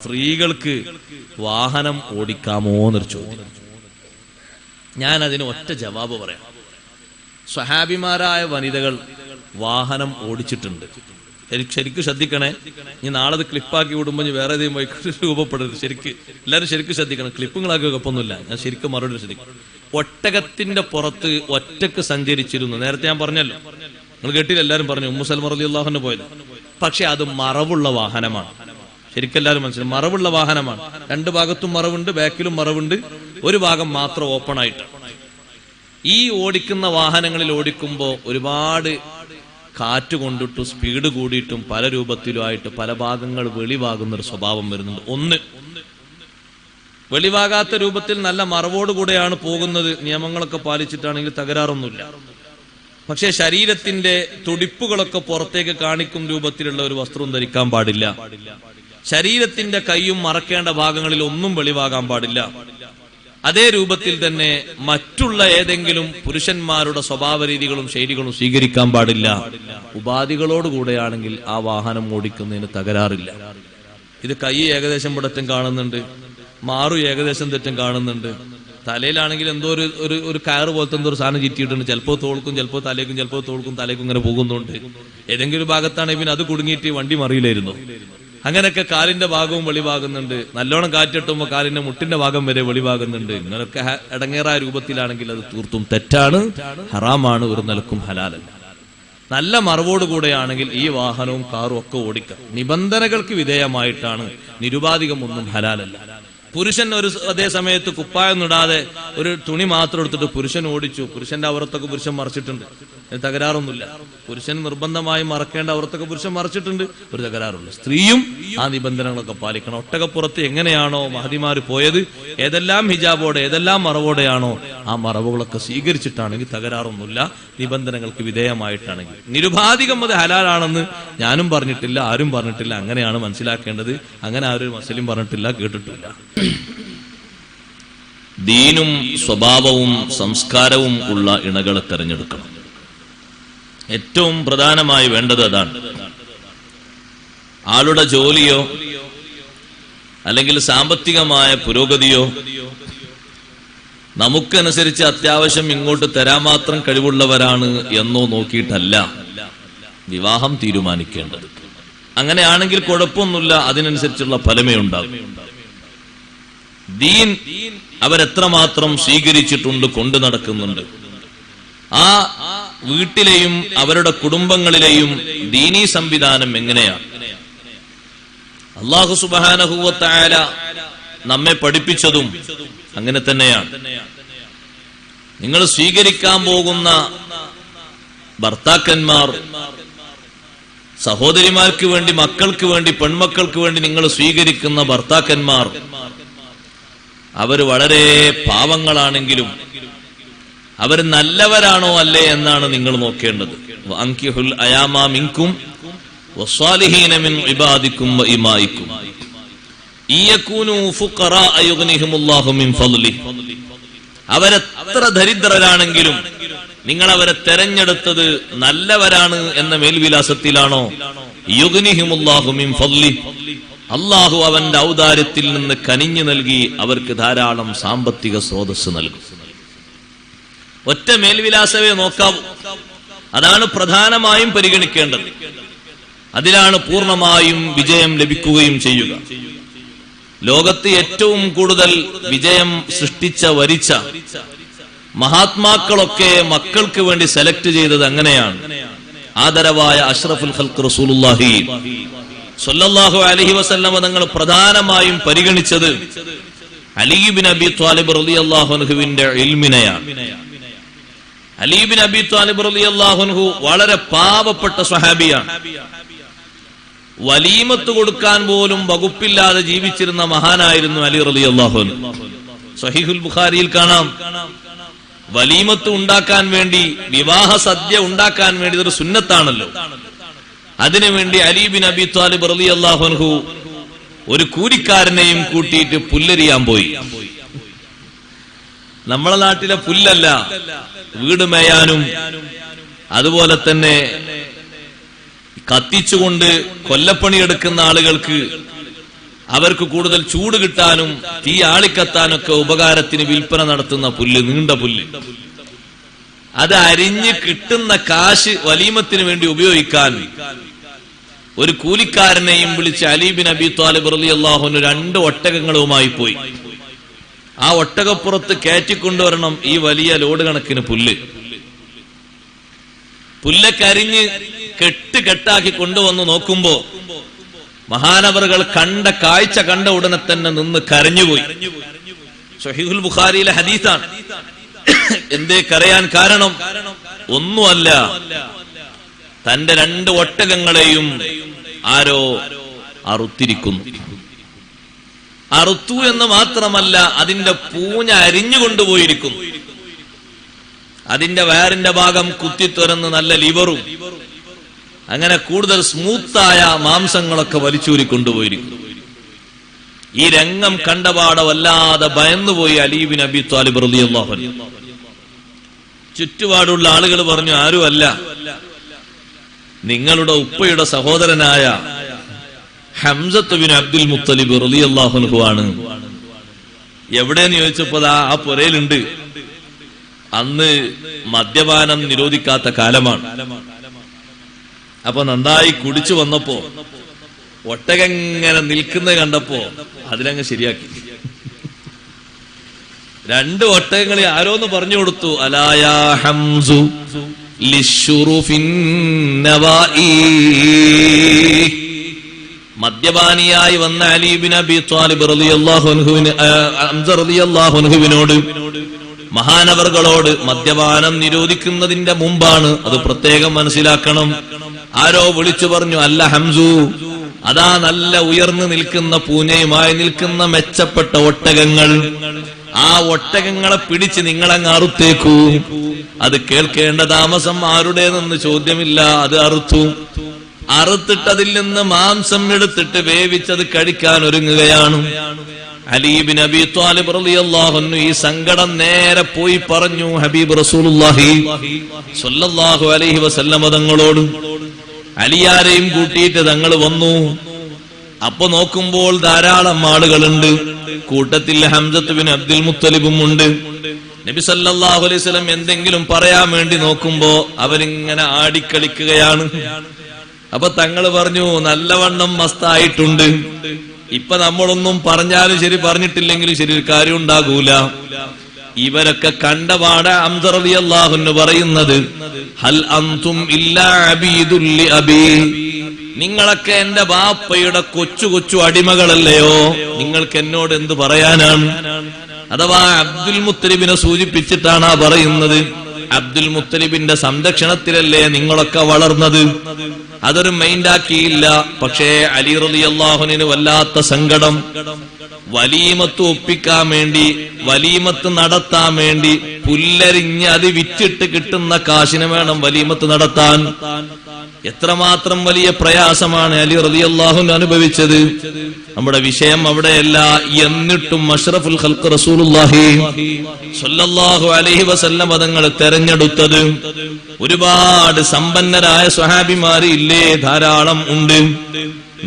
സ്ത്രീകൾക്ക് വാഹനം ഓടിക്കാമോ എന്നൊരു ചോദ്യം. ഞാൻ അതിന് ഒറ്റ ജവാബ് പറയാം. സ്വഹാബിമാരായ വനിതകൾ വാഹനം ഓടിച്ചിട്ടുണ്ട്. ശരിക്കും ശ്രദ്ധിക്കണേ. ഇനി നാളെ അത് ക്ലിപ്പാക്കി വിടുമ്പോൾ വേറെ ഏതെങ്കിലും പോയി രൂപപ്പെടരുത്. എല്ലാവരും ശരിക്കും ശ്രദ്ധിക്കണം. ക്ലിപ്പുകളാക്കി കുഴപ്പമൊന്നുമില്ല. ഞാൻ ശരിക്കും മറുപടി ശ്രദ്ധിക്കും. ഒട്ടകത്തിന്റെ പുറത്ത് ഒറ്റക്ക് സഞ്ചരിച്ചിരുന്നു. നേരത്തെ ഞാൻ പറഞ്ഞല്ലോ, നിങ്ങൾ കേട്ടില്ല, എല്ലാവരും പറഞ്ഞു ഉമ്മു സൽമ റളിയല്ലാഹു പോയത്. പക്ഷെ അത് മറവുള്ള വാഹനമാണ്. ശരിക്കും എല്ലാവരും മനസ്സിലായി, മറവുള്ള വാഹനമാണ്. രണ്ട് ഭാഗത്തും മറവുണ്ട്, ബാക്കിലും മറവുണ്ട്, ഒരു ഭാഗം മാത്രം ഓപ്പൺ ആയിട്ട്. ഈ ഓടിക്കുന്ന വാഹനങ്ങളിൽ ഓടിക്കുമ്പോൾ ഒരുപാട് കാറ്റ് കൊണ്ടിട്ടും സ്പീഡ് കൂടിയിട്ടും പല രൂപത്തിലുമായിട്ട് പല ഭാഗങ്ങൾ വെളിവാകുന്ന ഒരു സ്വഭാവം വരുന്നുണ്ട്. ഒന്ന്, വെളിവാകാത്ത രൂപത്തിൽ നല്ല മറവോടുകൂടെയാണ് പോകുന്നത്. നിയമങ്ങളൊക്കെ പാലിച്ചിട്ടാണെങ്കിൽ തകരാറൊന്നുമില്ല. പക്ഷെ ശരീരത്തിന്റെ തുടിപ്പുകളൊക്കെ പുറത്തേക്ക് കാണിക്കും രൂപത്തിലുള്ള ഒരു വസ്ത്രവും ധരിക്കാൻ പാടില്ല. ശരീരത്തിന്റെ കൈയും മറക്കേണ്ട ഭാഗങ്ങളിൽ ഒന്നും വെളിവാകാൻ പാടില്ല. അതേ രൂപത്തിൽ തന്നെ മറ്റുള്ള ഏതെങ്കിലും പുരുഷന്മാരുടെ സ്വഭാവ രീതികളും ശൈലികളും സ്വീകരിക്കാൻ പാടില്ല. ഉപാധികളോടുകൂടെയാണെങ്കിൽ ആ വാഹനം ഓടിക്കുന്നതിന് തകരാറില്ല. ഇത് കൈ ഏകദേശം ഇവിടറ്റം കാണുന്നുണ്ട്, മാറു ഏകദേശം തെറ്റം കാണുന്നുണ്ട്, തലയിലാണെങ്കിൽ എന്തോ ഒരു കയറ് പോലത്തെ എന്തോ ഒരു സാധനം ചുറ്റിയിട്ടുണ്ട്. ചിലപ്പോൾ തോൾക്കും, ചിലപ്പോൾ തലേക്കും, ചിലപ്പോൾ തോൾക്കും തലേക്കും ഇങ്ങനെ പോകുന്നുണ്ട്. ഏതെങ്കിലും ഭാഗത്താണെങ്കിൽ പിന്നെ അത് കുടുങ്ങിയിട്ട് വണ്ടി മറിയില്ലായിരുന്നു. അങ്ങനെയൊക്കെ കാലിന്റെ ഭാഗവും വെളിവാകുന്നുണ്ട്. നല്ലോണം കാറ്റിട്ടുമ്പോൾ കാലിന്റെ മുട്ടിന്റെ ഭാഗം വരെ വെളിവാകുന്നുണ്ട്. ഇങ്ങനെയൊക്കെ ഇടങ്ങേറായ രൂപത്തിലാണെങ്കിൽ അത് തീർത്തും തെറ്റാണ്, ഹറാമാണ്, ഒരു നിലക്കും ഹലാലല്ല. നല്ല മറവോടുകൂടെയാണെങ്കിൽ ഈ വാഹനവും കാറും ഒക്കെ ഓടിക്കാം. നിബന്ധനകൾക്ക് വിധേയമായിട്ടാണ്. നിരുപാധികം ഒന്നും ഹലാലല്ല. പുരുഷൻ അതേ സമയത്ത് കുപ്പായം ഇടാതെ ഒരു തുണി മാത്രം എടുത്തിട്ട് പുരുഷൻ ഓടിച്ചു. പുരുഷന്റെ അവറത്തൊക്കെ പുരുഷൻ മറച്ചിട്ടുണ്ട്, തകരാറൊന്നുമില്ല. പുരുഷൻ നിർബന്ധമായി മറക്കേണ്ട അവറത്തൊക്കെ പുരുഷൻ മറച്ചിട്ടുണ്ട്, ഒരു തകരാറുള്ളൂ. സ്ത്രീയും ആ നിബന്ധനകളൊക്കെ പാലിക്കണം. ഒട്ടകപ്പുറത്ത് എങ്ങനെയാണോ മഹദിമാര് പോയത്, ഏതെല്ലാം ഹിജാബോടെ ഏതെല്ലാം മറവോടെയാണോ ആ മറവുകളൊക്കെ സ്വീകരിച്ചിട്ടാണെങ്കിൽ തകരാറൊന്നുമില്ല, നിബന്ധനകൾക്ക് വിധേയമായിട്ടാണെങ്കിൽ. നിരുപാധികം അത് ഹലാലാണെന്ന് ഞാനും പറഞ്ഞിട്ടില്ല, ആരും പറഞ്ഞിട്ടില്ല. അങ്ങനെയാണ് മനസ്സിലാക്കേണ്ടത്. അങ്ങനെ ആരും മുസ്ലിം പറഞ്ഞിട്ടില്ല, കേട്ടിട്ടില്ല. ദീനും സ്വഭാവവും സംസ്കാരവും ഉള്ള ഇണകളെ തെരഞ്ഞെടുക്കണം. ഏറ്റവും പ്രധാനമായി വേണ്ടത് അതാണ്. ആളുടെ ജോലിയോ അല്ലെങ്കിൽ സാമ്പത്തികമായ പുരോഗതിയോ നമുക്കനുസരിച്ച് അത്യാവശ്യം ഇങ്ങോട്ട് തരാൻ മാത്രം കഴിവുള്ളവരാണ് എന്നോ നോക്കിയിട്ടല്ല വിവാഹം തീരുമാനിക്കേണ്ടത്. അങ്ങനെയാണെങ്കിൽ കുഴപ്പമൊന്നുമില്ല, അതിനനുസരിച്ചുള്ള ഫലമേ ഉണ്ടാകും. ദീൻ അവരെത്രമാത്രം സ്വീകരിച്ചിട്ടുണ്ട്, കൊണ്ടു നടക്കുന്നുണ്ട്, ആ വീട്ടിലെയും അവരുടെ കുടുംബങ്ങളിലെയും ദീനീ സംവിധാനം എങ്ങനെയാണ്, അല്ലാഹു സുബ്ഹാനഹു വ തആല നമ്മെ പഠിപ്പിച്ചതും അങ്ങനെ തന്നെയാണ്. നിങ്ങൾ സ്വീകരിക്കാൻ പോകുന്ന ഭർത്താക്കന്മാർ, സഹോദരിമാർക്ക് വേണ്ടി, മക്കൾക്ക് വേണ്ടി, പെൺമക്കൾക്ക് വേണ്ടി നിങ്ങൾ സ്വീകരിക്കുന്ന ഭർത്താക്കന്മാർ അവർ വളരെ പാവങ്ങളാണെങ്കിലും അവർ നല്ലവരാണോ അല്ലേ എന്നാണ് നിങ്ങൾ നോക്കേണ്ടത്. അൻകിഹുൽ അയാമാ മിൻകും വസ്സാലിഹീന മിൻ ഇബാദിക്കും വഇമായിക്കും ഇയകൂനു ഫുഖറാ യുഗ്നിഹിമുല്ലാഹു മിൻ ഫദ്ലിഹി. അവരെത്ര ദരിദ്രരാണെങ്കിലും നിങ്ങൾ അവരെ തെരഞ്ഞെടുത്തത് നല്ലവരാണ് എന്ന മേൽവിലാസത്തിലാണോ? യുഗ്നിഹിമുല്ലാഹു മിൻ ഫദ്ലിഹി, അള്ളാഹു അവന്റെ ഔദാര്യത്തിൽ നിന്ന് കനിഞ്ഞു നൽകി അവർക്ക് ധാരാളം സാമ്പത്തിക സ്രോതസ് നൽകും. ഒറ്റ മേൽവിലാസവേ നോക്കാവൂ. അതാണ് പ്രധാനമായും പരിഗണിക്കേണ്ടത്. അതിലാണ് പൂർണ്ണമായും വിജയം ലഭിക്കുകയും ചെയ്യുക. ലോകത്ത് ഏറ്റവും കൂടുതൽ വിജയം സൃഷ്ടിച്ച, വരിച്ച മഹാത്മാക്കളൊക്കെ മക്കൾക്ക് വേണ്ടി സെലക്ട് ചെയ്തത് അങ്ങനെയാണ്. ആദരവായ അഷ്റഫുൽ ഖൽഖ് റസൂലുള്ളാഹി സ്വല്ലല്ലാഹു അലൈഹി വസല്ലം തങ്ങൾ പ്രധാനമായും പരിഗണിച്ചത് അലി ഇബ്നു അബി ത്വാലിബ് റളിയല്ലാഹു അൻഹുവിന്റെ ഇൽമിനെയാണ്. അലി ഇബ്നു അബി ത്വാലിബ് റളിയല്ലാഹു അൻഹു വളരെ പാവപ്പെട്ട സ്വഹാബിയാണ്. വലീമത്ത് കൊടുക്കാൻ പോലും വകുപ്പില്ലാതെ ജീവിച്ചിരുന്ന മഹാനായിരുന്നു അലി റളിയല്ലാഹു അൻഹു. സ്വഹീഹുൽ ബുഖാരിയിൽ കാണാം, വലീമത്ത് ഉണ്ടാക്കാൻ വേണ്ടി, വിവാഹ സദ്യ ഉണ്ടാക്കാൻ വേണ്ടി, ഇതൊരു സുന്നത്താണല്ലോ, അതിനുവേണ്ടി അലി ഇബ്നു അബി ത്വാലിബ് റളിയല്ലാഹു അൻഹു ഒരു കൂലിക്കാരനെയും കൂട്ടിയിട്ട് പുല്ലരിയാൻ പോയി. നമ്മളെ നാട്ടിലെ പുല്ലല്ല, വീട് മേയാനും അതുപോലെ തന്നെ കത്തിച്ചുകൊണ്ട് കൊല്ലപ്പണിയെടുക്കുന്ന ആളുകൾക്ക് അവർക്ക് കൂടുതൽ ചൂട് കിട്ടാനും തീ ആളിക്കത്താനൊക്കെ ഉപകാരത്തിന് വിൽപ്പന നടത്തുന്ന പുല്ല്, നീണ്ട പുല്ല്. അത് അരിഞ്ഞ് കിട്ടുന്ന കാശ് വലീമത്തിന് വേണ്ടി ഉപയോഗിക്കാൻ ഒരു കൂലിക്കാരനെയും വിളിച്ച് അലി ബിൻ അബി ത്വാലിബ് റളിയല്ലാഹു അൻഹു 2 ഒട്ടകങ്ങളുമായി പോയി. ആ ഒട്ടകപ്പുറത്ത് കയറ്റിക്കൊണ്ടുവരണം ഈ വലിയ ലോഡ് കണക്കിന് പുല്ല്. പുല്ലൊക്കെ അരിഞ്ഞ് കെട്ടാക്കി കൊണ്ടുവന്ന് നോക്കുമ്പോ മഹാനവറുകൾ കണ്ട കാഴ്ച കണ്ട ഉടനെ തന്നെ നിന്ന് കരഞ്ഞുപോയി. സ്വഹീഹുൽ ബുഖാരിയിലെ ഹദീസാണ്. എന്തേ കരയാൻ കാരണം? ഒന്നുമല്ല, തന്റെ 2 ഒട്ടകങ്ങളെയും ആരോ അറുത്തിരിക്കുന്നു. അറുത്തു എന്ന് മാത്രമല്ല, അതിന്റെ പൂഞ്ഞ അരിഞ്ഞുകൊണ്ടുപോയിരിക്കുന്നു. അതിന്റെ വയറിന്റെ ഭാഗം കുത്തിത്തുരന്ന് നല്ല ലിവറും അങ്ങനെ കൂടുതൽ സ്മൂത്തായ മാംസങ്ങളൊക്കെ വലിച്ചൂരിക്കൊണ്ടുപോയിരിക്കുന്നു. ഈ രംഗം കണ്ടപാടെ വല്ലാതെ ഭയന്നുപോയി അലി ബിൻ അബി ത്വാലിബ് റളിയല്ലാഹു അൻഹു. ചുറ്റുപാടുള്ള ആളുകൾ പറഞ്ഞു, ആരുമല്ല, നിങ്ങളുടെ ഉപ്പയുടെ സഹോദരനായ ഹംസത്ത് ബിൻ അബ്ദുൽ മുത്തലിബ് റളിയല്ലാഹു അൻഹു ആണ്. എവിടെയെന്ന് ചോദിച്ചപ്പോ ആ പുരയിലുണ്ട്. അന്ന് മദ്യപാനം നിരോധിക്കാത്ത കാലമാണ്. അപ്പൊ നന്നായി കുടിച്ചു വന്നപ്പോ ഒട്ടകങ്ങനെ നിൽക്കുന്നത് കണ്ടപ്പോ അതിലങ്ങ് ശരിയാക്കി. 2 ഒട്ടകങ്ങളെ ആരോന്ന് പറഞ്ഞു കൊടുത്തു, അലായാ ഹംസു ലിശ്ശുറുഫിൻ നവാഇ. മദ്യപാനിയായി വന്ന അലി ബിൻ അബി ത്വാലിബ് റളിയല്ലാഹു അൻഹുവിന് ഹംസ റളിയല്ലാഹു അൻഹുവിനോട്, മഹാനവറുകളോട് മദ്യപാനം നിരോധിക്കുന്നതിന്റെ മുമ്പാണ്, അത് പ്രത്യേകം മനസ്സിലാക്കണം. ആരോ വിളിച്ചു പറഞ്ഞു, അല്ല ഹംസു, അതാ നല്ല ഉയർന്നു നിൽക്കുന്ന പൂഞ്ഞയുമായി നിൽക്കുന്ന മെച്ചപ്പെട്ട ഒട്ടകങ്ങൾ, ആ ഒട്ടകങ്ങളെ പിടിച്ച് നിങ്ങളങ്ങ് അറുത്തേക്കൂ. അത് കേൾക്കേണ്ട താമസം ആരുടേതെന്ന് ചോദ്യമില്ല. അത് അറുത്തു. അറുത്തിട്ടതിൽ നിന്ന് മാംസം എടുത്തിട്ട് വേവിച്ചത് കഴിക്കാൻ ഒരുങ്ങുകയാണ്. അലി ബിൻ അബി ത്വാലിബ് റളിയല്ലാഹു അൻഹു ഈ സങ്കടം നേരെ പോയി പറഞ്ഞു ഹബീബ് റസൂലുള്ളാഹി സ്വല്ലല്ലാഹു അലൈഹി വസല്ലം തങ്ങളോട്. അലിയാരെയും കൂട്ടിയിട്ട് തങ്ങൾ വന്നു. അപ്പൊ നോക്കുമ്പോൾ ധാരാളം ആളുകളുണ്ട്. കൂട്ടത്തിൽ ഹംസത്ത് ബിൻ അബ്ദുൽ മുത്തലിബും ഉണ്ട്. നബി സല്ലല്ലാഹു അലൈഹി വസല്ലം എന്തെങ്കിലും പറയാൻ വേണ്ടി നോക്കുമ്പോ അവരിങ്ങനെ ആടിക്കളിക്കുകയാണ്. അപ്പൊ തങ്ങൾ പറഞ്ഞു, നല്ലവണ്ണം മസ്തായിട്ടുണ്ട്. ഇപ്പൊ നമ്മളൊന്നും പറഞ്ഞാലും ശരി, പറഞ്ഞിട്ടില്ലെങ്കിലും ശരി, ഒരു കാര്യം ഉണ്ടാകൂല. ഇവരൊക്കെ കണ്ടപാടെ ഹംസ റളിയല്ലാഹു അൻഹു പറയുന്നത്, ഹൽ അൻതും ഇല്ലാ അബീദുൽ ലി അബീ, നിങ്ങളൊക്കെ എന്റെ ബാപ്പയുടെ കൊച്ചു കൊച്ചു അടിമകളല്ലയോ, നിങ്ങൾക്ക് എന്നോട് എന്ത് പറയാനാണ്? അഥവാ അബ്ദുൽ മുത്തലിബിനെ സൂചിപ്പിച്ചിട്ടാണ് പറയുന്നത്. അബ്ദുൽ മുത്തലിബിന്റെ സംരക്ഷണത്തിലല്ലേ നിങ്ങളൊക്കെ വളർന്നത്. അതൊരു മൈൻഡാക്കിയില്ല. പക്ഷേ അലി റളിയല്ലാഹു അൻഹുവിന് വല്ലാത്ത സങ്കടം. വലീമത്ത് ഒപ്പിക്കാൻ വേണ്ടി, വലീമത്ത് നടത്താൻ വേണ്ടി പുല്ലരിഞ്ഞ് അത് വിറ്റിട്ട് കിട്ടുന്ന കാശിന് വേണം വലീമത്ത് നടത്താൻ. എത്രമാത്രം വലിയ പ്രയാസമാണ് അലി റളിയല്ലാഹു അൻഹു അനുഭവിച്ചത്. നമ്മുടെ വിഷയം അവിടെയല്ല. എന്നിട്ടും അഷ്റഫുൽ ഖൽഖ് റസൂലുള്ളാഹി സ്വല്ലല്ലാഹു അലൈഹി വസല്ലം തങ്ങൾ തെരഞ്ഞെടുത്തത് ഒരുപാട് സമ്പന്നരായ സ്വഹാബിമാര് ഇല്ലേ? ധാരാളം ഉണ്ട്.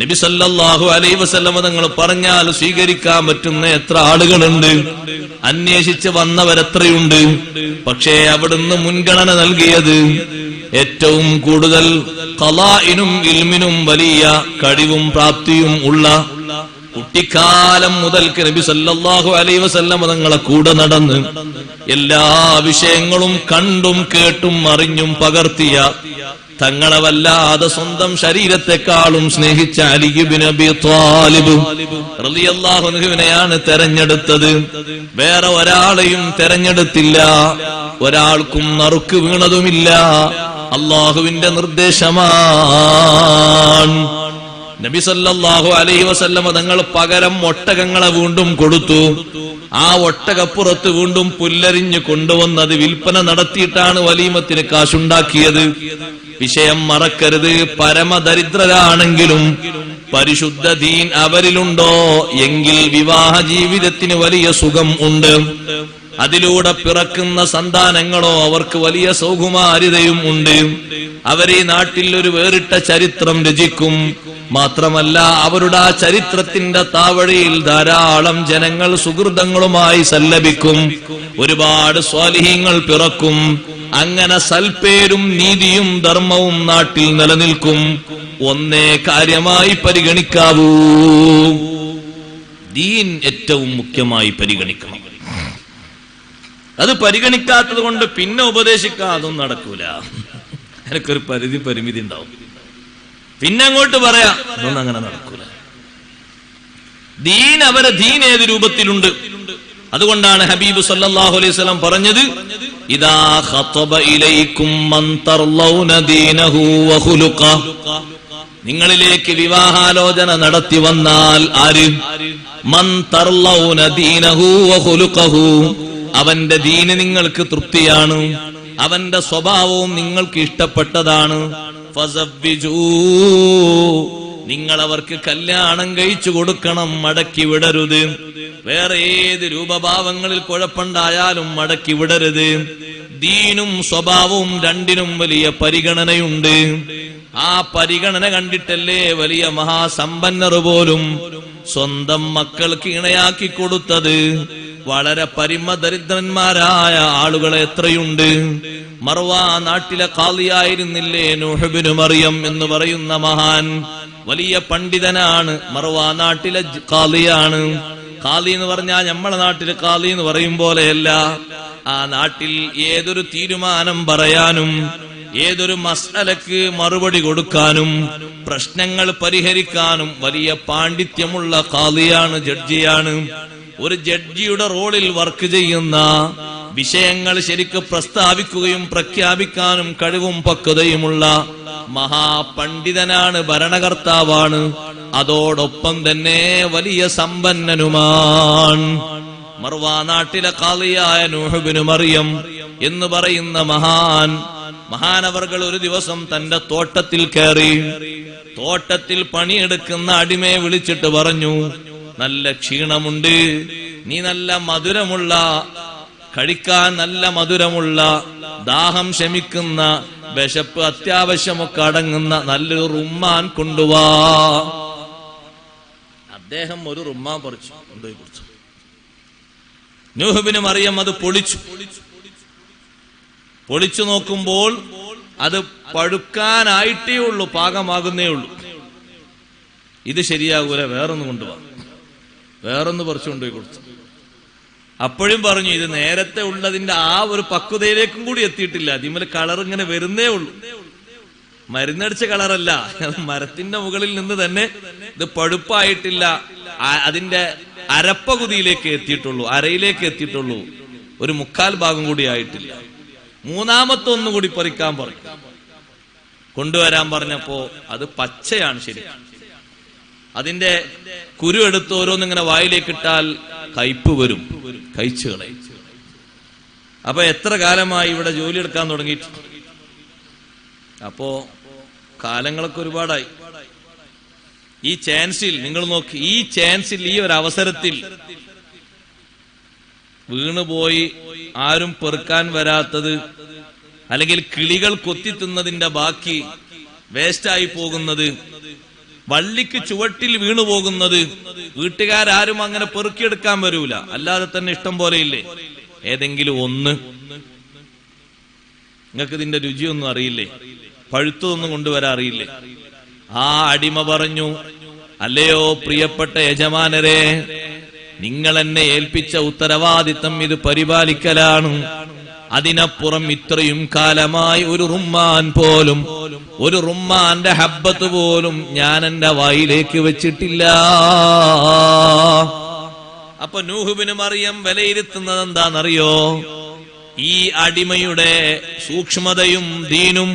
നബി സല്ലല്ലാഹു അലൈഹി വസല്ലം തങ്ങൾ പറഞ്ഞാൽ സ്വീകരിക്കാൻ പറ്റുന്ന എത്ര ആളുകളുണ്ട്? അന്വേഷിച്ച് വന്നവരെത്രയുണ്ട്? പക്ഷേ അവിടുന്ന് മുൻഗണന നൽകിയത് ഏറ്റവും കൂടുതൽ ഖളാഇനും ഇൽമിനും വലിയ കഴിവും പ്രാപ്തിയും ഉള്ള, കുട്ടിക്കാലം മുതൽക്ക് നബി സല്ലല്ലാഹു അലൈഹി വസല്ലം തങ്ങളെ കൂടെ നടന്ന് എല്ലാ വിഷയങ്ങളും കണ്ടും കേട്ടും അറിഞ്ഞും പകർത്തിയ, തങ്ങളെ വല്ലാതെ സ്വന്തം ശരീരത്തെക്കാളും സ്നേഹിച്ച അലി ഇബ്നു അബി ത്വാലിബ് റളിയല്ലാഹു അൻഹുവിനെയാണ് തെരഞ്ഞെടുത്തത്. വേറെ ഒരാളെയും തെരഞ്ഞെടുത്തില്ല. ഒരാൾക്കും നറുക്ക് വീണതുമില്ല. അള്ളാഹുവിന്റെ നിർദ്ദേശമാണ്. നബി സല്ലല്ലാഹു അലൈഹി വസല്ലം തങ്ങൾ പകരം ഒട്ടകങ്ങളെ വീണ്ടും കൊടുത്തു. ആ ഒട്ടകപ്പുറത്ത് വീണ്ടും പുല്ലരിഞ്ഞ് കൊണ്ടുവന്നത് വിൽപ്പന നടത്തിയിട്ടാണ് വലീമത്തിന് കാശുണ്ടാക്കിയത്. വിഷയം മറക്കരുത്. പരമദരിദ്രരാണെങ്കിലും പരിശുദ്ധ ദീൻ അവരിലുണ്ടോ എങ്കിൽ വിവാഹ ജീവിതത്തിന് വലിയ സുഖം ഉണ്ട്. അതിലൂടെ പിറക്കുന്ന സന്താനങ്ങളോ അവർക്ക് വലിയ സൗകുമാര്യതയും ഉണ്ട്. അവരീ നാട്ടിൽ ഒരു വേറിട്ട ചരിത്രം രചിക്കും. മാത്രമല്ല അവരുടെ ആ ചരിത്രത്തിന്റെ താവഴിയിൽ ധാരാളം ജനങ്ങൾ സുഹൃതങ്ങളുമായി സല്ലപിക്കും, ഒരുപാട് സ്വാലിഹീങ്ങൾ പിറക്കും. അങ്ങനെ സൽപ്പേരും നീതിയും ധർമ്മവും നാട്ടിൽ നിലനിൽക്കും. ഒന്നേ കാര്യമായി പരിഗണിക്കാവൂ, ദീൻ ഏറ്റവും മുഖ്യമായി പരിഗണിക്കണം. അത് പരിഗണിക്കാത്തത് കൊണ്ട് പിന്നെ ഉപദേശിക്കാതൊന്നും നടക്കൂല. എനിക്കൊരു പരിമിതി ഉണ്ടാവും, പിന്നെ അങ്ങോട്ട് പറയാം, അതൊന്നും അങ്ങനെ നടക്കൂല. ദീൻ അവരെ ദീൻ ഏത് രൂപത്തിലുണ്ട്. അതുകൊണ്ടാണ് ഹബീബ് സല്ലല്ലാഹു അലൈഹി വസല്ലം പറഞ്ഞത്, ഇദാ ഖതബ ഇലൈക്കും മൻ തർലൗന ദീനഹു വ ഖുലുഖഹു, നിങ്ങളിലേക്ക് വിവാഹാലോചന നടത്തി വന്നാൽ ആര്? മൻ തർലൗന ദീനഹു വ ഖുലുഖഹു, അവന്റെ ദീന് നിങ്ങൾക്ക് തൃപ്തിയാണ്, അവന്റെ സ്വഭാവവും നിങ്ങൾക്ക് ഇഷ്ടപ്പെട്ടതാണ്. ഫസവ്വിജൂ, നിങ്ങൾ അവർക്ക് കല്യാണം കഴിച്ചു കൊടുക്കണം, മടക്കി വിടരുത്. വേറെ ഏത് രൂപഭാവങ്ങളിൽ കുഴപ്പമുണ്ടായാലും മടക്കി വിടരുത്. ദീനും സ്വഭാവവും രണ്ടിനും വലിയ പരിഗണനയുണ്ട്. ആ പരിഗണന കണ്ടിട്ടല്ലേ വലിയ മഹാസമ്പന്നർ പോലും സ്വന്തം മക്കൾക്ക് ഇണയാക്കി കൊടുത്തത്. വളരെ പരിമദരിദ്രന്മാരായ ആളുകൾ എത്രയുണ്ട്. മർവാ നാട്ടിലെ ഖാളിയായിരുന്നില്ലേ നൂഹ് ഇബ്നു മറിയം എന്ന് പറയുന്ന മഹാൻ? വലിയ പണ്ഡിതനാണ്, മർവാ നാട്ടിലെ ഖാളിയാണ്. ഖാളി എന്ന് പറഞ്ഞാൽ നമ്മളെ നാട്ടിലെ ഖാളി എന്ന് പറയും പോലെയല്ല. ആ നാട്ടിൽ ഏതൊരു തീരുമാനം പറയാനും ഏതൊരു മസ്അലക്ക് മറുപടി കൊടുക്കാനും പ്രശ്നങ്ങൾ പരിഹരിക്കാനും വലിയ പാണ്ഡിത്യമുള്ള ഖാളിയാണ്, ജഡ്ജിയാണ്. ഒരു ജഡ്ജിയുടെ റോളിൽ വർക്ക് ചെയ്യുന്ന, വിഷയങ്ങൾ ശരിക്ക് പ്രസ്താവിക്കുകയും പ്രഖ്യാപിക്കാനും കഴിവും പക്വതയുമുള്ള മഹാപണ്ഡിതനാണ്, ഭരണകർത്താവാണ്. അതോടൊപ്പം തന്നെ വലിയ സമ്പന്നനുമാണ്. മർവാ നാട്ടിലെ ഖാളിയായ നൂഹ് ഇബ്നു മറിയം എന്ന് പറയുന്ന മഹാനവർകൾ ഒരു ദിവസം തന്റെ തോട്ടത്തിൽ കയറി. തോട്ടത്തിൽ പണിയെടുക്കുന്ന അടിമയെ വിളിച്ചിട്ട് പറഞ്ഞു, നല്ല ക്ഷീണമുണ്ട്, നീ നല്ല മധുരമുള്ള, കഴിക്കാൻ നല്ല മധുരമുള്ള, ദാഹം ശമിക്കുന്ന, വിശപ്പ് അത്യാവശ്യമൊക്കെ അടങ്ങുന്ന നല്ലൊരു റുമ്മാൻ കൊണ്ടുവാ. അദ്ദേഹം ഒരു റുമ്മാൻ പറിച്ചു കൊണ്ടുപോയി കുറിച്ചു. നൂഹ് ഇബ്നു മറിയം അത് പൊളിച്ചു നോക്കുമ്പോൾ അത് പഴുക്കാനായിട്ടേ ഉള്ളൂ, പാകമാകുന്നേ ഉള്ളൂ. ഇത് ശരിയാകൂല, വേറൊന്ന് കൊണ്ടുപോവാ. വേറൊന്ന് പറിച്ചു കൊണ്ടുപോയി കൊടുത്തു. അപ്പോഴും പറഞ്ഞു, ഇത് നേരത്തെ ഉള്ളതിന്റെ ആ ഒരു പക്വതയിലേക്കും കൂടി എത്തിയിട്ടില്ല, അതിമേൽ കളർ ഇങ്ങനെ വരുന്നേ ഉള്ളൂ. മരുന്നടിച്ച കളറല്ല, മരത്തിന്റെ മുകളിൽ നിന്ന് തന്നെ ഇത് പഴുപ്പായിട്ടില്ല, അതിന്റെ അരപ്പകുതിയിലേക്ക് എത്തിയിട്ടുള്ളൂ, അരയിലേക്ക് എത്തിയിട്ടുള്ളൂ, ഒരു 1/4 ഭാഗം കൂടി ആയിട്ടില്ല. മൂന്നാമത്തെ ഒന്നുകൂടി പറിക്കാൻ പറഞ്ഞു, കൊണ്ടുവരാൻ പറഞ്ഞപ്പോ അത് പച്ചയാണ്. ശരി, അതിന്റെ കുരു എടുത്ത് ഓരോന്നിങ്ങനെ വായിലേക്ക് ഇട്ടാൽ കയ്പ് വരും, കഴിച്ചു കളയും. അപ്പൊ എത്ര കാലമായി ഇവിടെ ജോലി എടുക്കാൻ തുടങ്ങിയിട്ട്? അപ്പോ കാലങ്ങളൊക്കെ ഒരുപാടായി. ഈ ചാൻസിൽ നിങ്ങൾ നോക്കി, ഈ ചാൻസിൽ, ഈ ഒരു അവസരത്തിൽ വീണുപോയി ആരും പെറുക്കാൻ വരാത്തത്, അല്ലെങ്കിൽ കിളികൾ കൊത്തിത്തുന്നതിന്റെ ബാക്കി വേസ്റ്റായി പോകുന്നത്, വള്ളിക്ക് ചുവട്ടിൽ വീണു പോകുന്നത്, വീട്ടുകാരും അങ്ങനെ പെറുക്കിയെടുക്കാൻ വരൂല, അല്ലാതെ തന്നെ ഇഷ്ടം പോലെ ഇല്ലേ? ഏതെങ്കിലും ഒന്ന്, നിങ്ങൾക്ക് ഇതിന്റെ രുചിയൊന്നും അറിയില്ലേ? പഴുത്തതൊന്നും കൊണ്ടുവരാൻ അറിയില്ലേ? ആ അടിമ പറഞ്ഞു, അല്ലയോ പ്രിയപ്പെട്ട യജമാനരെ, നിങ്ങൾ എന്നെ ഏൽപ്പിച്ച ഉത്തരവാദിത്തം ഇത് പരിപാലിക്കലാണ്. അതിനപ്പുറം ഇത്രയും കാലമായി ഒരു റുമ്മാൻ പോലും, ഒരു റുമ്മാന്റെ ഹബ്ബത്ത് പോലും ഞാൻ എന്റെ വായിലേക്ക് വെച്ചിട്ടില്ല. അപ്പൊ നൂഹ് ഇബ്നു മറിയം വിലയിരുത്തുന്നത് എന്താണെന്നറിയോ? ഈ അടിമയുടെ സൂക്ഷ്മതയും ദീനും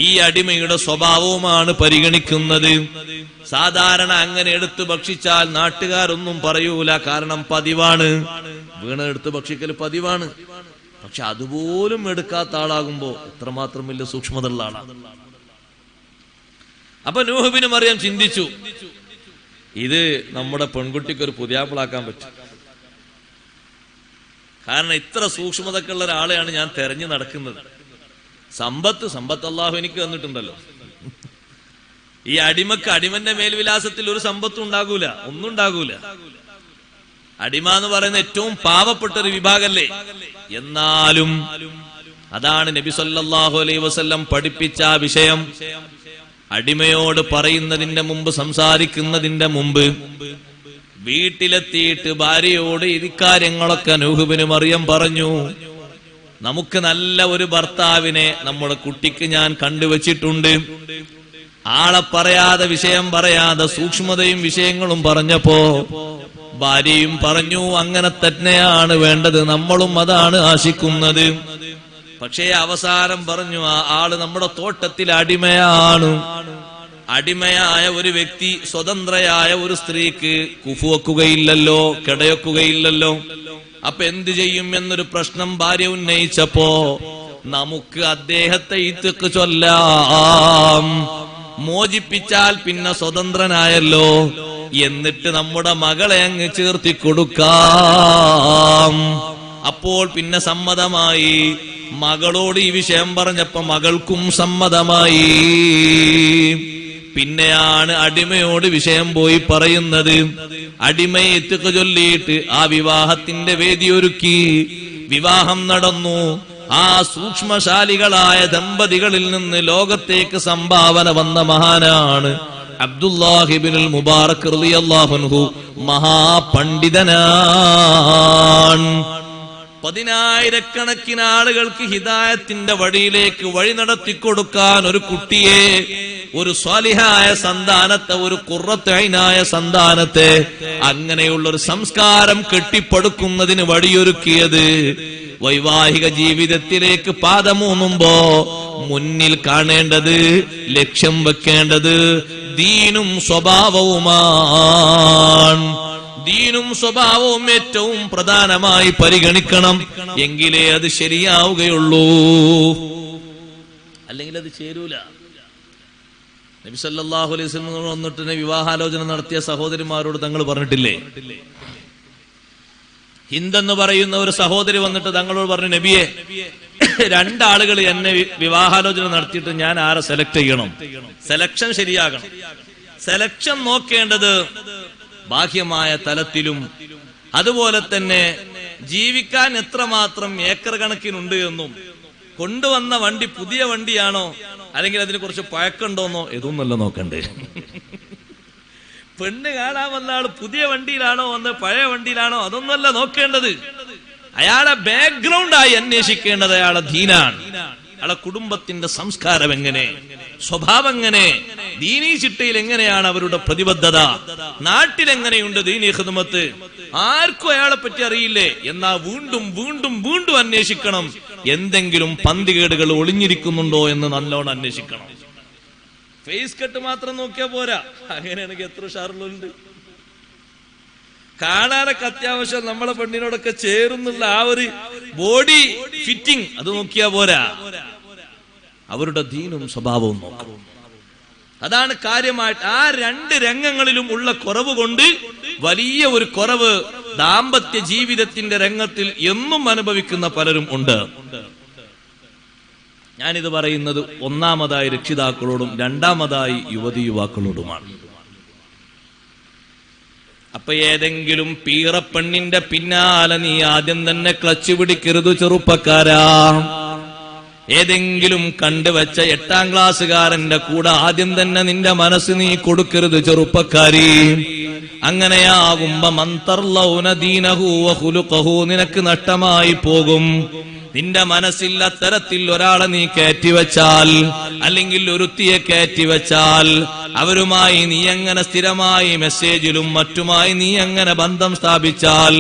ഈ അടിമയുടെ സ്വഭാവവുമാണ് പരിഗണിക്കുന്നത്. സാധാരണ അങ്ങനെ എടുത്തു ഭക്ഷിച്ചാൽ നാട്ടുകാരൊന്നും പറയൂല, കാരണം പതിവാണ്, വീണ എടുത്ത് ഭക്ഷിക്കൽ പതിവാണ്. പക്ഷെ അതുപോലും എടുക്കാത്ത ആളാകുമ്പോ എത്രമാത്രം വലിയ സൂക്ഷ്മത ഉള്ള ആളാണ്. അപ്പൊ നൂഹ് ഇബ്നു മറിയം ചിന്തിച്ചു, ഇത് നമ്മുടെ പെൺകുട്ടിക്ക് ഒരു പുതിയാപ്പിളാക്കാൻ പറ്റും. കാരണം ഇത്ര സൂക്ഷ്മതക്കുള്ള ഒരാളെയാണ് ഞാൻ തെരഞ്ഞു നടക്കുന്നത്. സമ്പത്ത് അല്ലാഹു എനിക്ക് തന്നിട്ടുണ്ടല്ലോ. ഈ അടിമക്ക് അടിമന്റെ മേൽവിലാസത്തിൽ ഒരു സമ്പത്തും ഉണ്ടാകൂല, ഒന്നും ഉണ്ടാകൂല. അടിമ എന്ന് പറയുന്ന ഏറ്റവും പാവപ്പെട്ട ഒരു വിഭാഗല്ലേ. എന്നാലും അതാണ് നബി സല്ലല്ലാഹു അലൈഹി വസല്ലം പഠിപ്പിച്ച ആ വിഷയം. അടിമയോട് പറയുന്നതിന്റെ മുമ്പ്, സംസാരിക്കുന്നതിന്റെ മുമ്പ് വീട്ടിലെത്തിയിട്ട് ഭാര്യയോട് ഇക്കാര്യങ്ങളൊക്കെ നൂഹ് ഇബ്നു മറിയം പറഞ്ഞു. നമുക്ക് നല്ല ഒരു ഭർത്താവിനെ നമ്മുടെ കുട്ടിക്ക് ഞാൻ കണ്ടുവച്ചിട്ടുണ്ട്. ആളെ പറയാതെ, വിഷയം പറയാതെ, സൂക്ഷ്മതയും വിഷയങ്ങളും പറഞ്ഞപ്പോ ഭാര്യയും പറഞ്ഞു അങ്ങനെ തന്നെയാണ് വേണ്ടത്, നമ്മളും അതാണ് ആശിക്കുന്നത്. പക്ഷേ അവസാനം പറഞ്ഞു ആ ആള് നമ്മുടെ തോട്ടത്തിൽ അടിമയാണ്. അടിമയായ ഒരു വ്യക്തി സ്വതന്ത്രയായ ഒരു സ്ത്രീക്ക് കുഫു വെക്കുകയില്ലല്ലോ, കിടയക്കുകയില്ലല്ലോ. അപ്പൊ എന്തു ചെയ്യും എന്നൊരു പ്രശ്നം ഭാര്യ ഉന്നയിച്ചപ്പോ നമുക്ക് അദ്ദേഹത്തെ ഇത്ക്ക് ചൊല്ലാം, മോചിപ്പിച്ചാൽ പിന്നെ സ്വതന്ത്രനായല്ലോ, എന്നിട്ട് നമ്മുടെ മകളെ അങ്ങ് ചേർത്തി കൊടുക്കാം. അപ്പോൾ പിന്നെ സമ്മതമായി. മകളോട് ഈ വിഷയം പറഞ്ഞപ്പോ മകൾക്കും സമ്മതമായി. പിന്നെയാണ് അടിമയോട് വിഷയം പോയി പറയുന്നത്. അടിമയെ എത്തുക ചൊല്ലിയിട്ട് ആ വിവാഹത്തിന്റെ വേദിയൊരുക്കി. വിവാഹം നടന്നു. ആ സൂക്ഷ്മശാലികളായ ദമ്പതികളിൽ നിന്ന് ലോകത്തേക്ക് സംഭാവന വന്ന മഹാനാണ് അബ്ദുല്ലാഹ് ഇബ്നുൽ മുബാറക് റളിയല്ലാഹു അൻഹു. മഹാപണ്ഡിതനാണ്. 10,000-കണക്കിന് ആളുകൾക്ക് ഹിദായത്തിന്റെ വഴിയിലേക്ക് വഴി നടത്തിക്കൊടുക്കാൻ ഒരു കുട്ടിയെ, ഒരു സ്വാലിഹായ സന്താനത്തെ, ഒരു ഖുർറത്ത് ഐനായ സന്താനത്തെ, അങ്ങനെയുള്ള ഒരു സംസ്കാരം കെട്ടിപ്പടുക്കുന്നതിന് വഴിയൊരുക്കിയത്. വൈവാഹിക ജീവിതത്തിലേക്ക് പാദമൂന്നുമ്പോ മുന്നിൽ കാണേണ്ടത്, ലക്ഷ്യം വെക്കേണ്ടത് ദീനും സ്വഭാവവുമാണ്. ദീനും സ്വഭാവവും ഏറ്റവും പ്രധാനമായി പരിഗണിക്കണം. എങ്കിലേ അത് ശരിയാവുകയുള്ളൂ, അല്ലെങ്കിൽ അത് ചേരൂല. നബി സല്ലല്ലാഹു അലൈഹി വസല്ലം വന്നിട്ട് വിവാഹാലോചന നടത്തിയ സഹോദരിമാരോട് തങ്ങൾ പറഞ്ഞിട്ടില്ലേ? ഹിന്ദെന്ന് പറയുന്ന ഒരു സഹോദരി വന്നിട്ട് തങ്ങളോട് പറഞ്ഞു, നബിയെ, 2 ആളുകൾ എന്നെ വിവാഹാലോചന നടത്തിയിട്ട് ഞാൻ ആരെ സെലക്ട് ചെയ്യണം? സെലക്ഷൻ ശരിയാകണം. സെലക്ഷൻ നോക്കേണ്ടത് ബാഹ്യമായ തലത്തിലും അതുപോലെ തന്നെ ജീവിക്കാൻ എത്രമാത്രം ഏക്കർ കണക്കിനുണ്ട് എന്നും, കൊണ്ടുവന്ന വണ്ടി പുതിയ വണ്ടിയാണോ അല്ലെങ്കിൽ അതിന് കുറച്ച് പഴക്കമുണ്ടോന്നോ ഇതൊന്നല്ല നോക്കണ്ടേ. പെണ്ണ് കാണാൻ വന്ന ആള് പുതിയ വണ്ടിയിലാണോ വന്ന് പഴയ വണ്ടിയിലാണോ അതൊന്നല്ല നോക്കേണ്ടത്. അയാളെ ബാക്ക്ഗ്രൗണ്ടായി അന്വേഷിക്കേണ്ടത് അയാളെ ദീനാണ്. അയാളെ കുടുംബത്തിന്റെ സംസ്കാരം എങ്ങനെ, സ്വഭാവം എങ്ങനെ, ദീനീ ചിട്ടയിൽ എങ്ങനെയാണ് അവരുടെ പ്രതിബദ്ധത, നാട്ടിലെങ്ങനെയുണ്ട് ദീനീ ഖിദ്മത്ത്. ആർക്കും അയാളെ പറ്റി അറിയില്ലേ, എന്നാ വീണ്ടും വീണ്ടും വീണ്ടും അന്വേഷിക്കണം. എന്തെങ്കിലും പന്തികേടുകൾ ഒളിഞ്ഞിരിക്കുന്നുണ്ടോ എന്ന് നല്ലോണം അന്വേഷിക്കണം. ഫേസ് കട്ട് മാത്രം നോക്കിയാ പോരാ. അങ്ങനെയാണെങ്കിൽ എത്ര ഷാറുകളുണ്ട്. കാണാനൊക്കെ അത്യാവശ്യം നമ്മളെ പെണ്ണിനോടൊക്കെ ചേരുന്നുള്ള ആ ഒരു ബോഡി ഫിറ്റിംഗ് അത് നോക്കിയാ പോരാ, അവരുടെ ദീനും സ്വഭാവവും നോക്കണം. അതാണ് കാര്യമായിട്ട്. ആ 2 രംഗങ്ങളിലും ഉള്ള കുറവ് കൊണ്ട് വലിയ ഒരു കുറവ് ദാമ്പത്യ ജീവിതത്തിന്റെ രംഗത്തിൽ എന്നും അനുഭവിക്കുന്ന പലരും ഉണ്ട്. ഞാനിത് പറയുന്നത് ഒന്നാമതായി രക്ഷിതാക്കളോടും രണ്ടാമതായി യുവതി യുവാക്കളോടുമാണ്. അപ്പൊ ഏതെങ്കിലും പീറപ്പെണ്ണിന്റെ പിന്നാലെ നീ ആദ്യം തന്നെ ക്ലച്ച് പിടിക്കരുത് ചെറുപ്പക്കാരാ. ഏതെങ്കിലും കണ്ടുവച്ച 8ാം ക്ലാസ്സുകാരന്റെ കൂടെ ആദ്യം തന്നെ നിന്റെ മനസ്സ് നീ കൊടുക്കരുത് ചെറുപ്പക്കാരി. അങ്ങനെയാകുമ്പോ മന്തർലൗന ദീനഹു വഖുലുഖഹു നിനക്ക് നഷ്ടമായി പോകും. നിന്റെ മനസ്സിൽ അത്തരത്തിൽ ഒരാളെ നീ കയറ്റിവെച്ചാൽ, അല്ലെങ്കിൽ ഒരുത്തിയെ കയറ്റിവെച്ചാൽ, അവരുമായി നീ എങ്ങനെ സ്ഥിരമായി മെസ്സേജിലും മറ്റുമായി നീ എങ്ങനെ ബന്ധം സ്ഥാപിച്ചാൽ,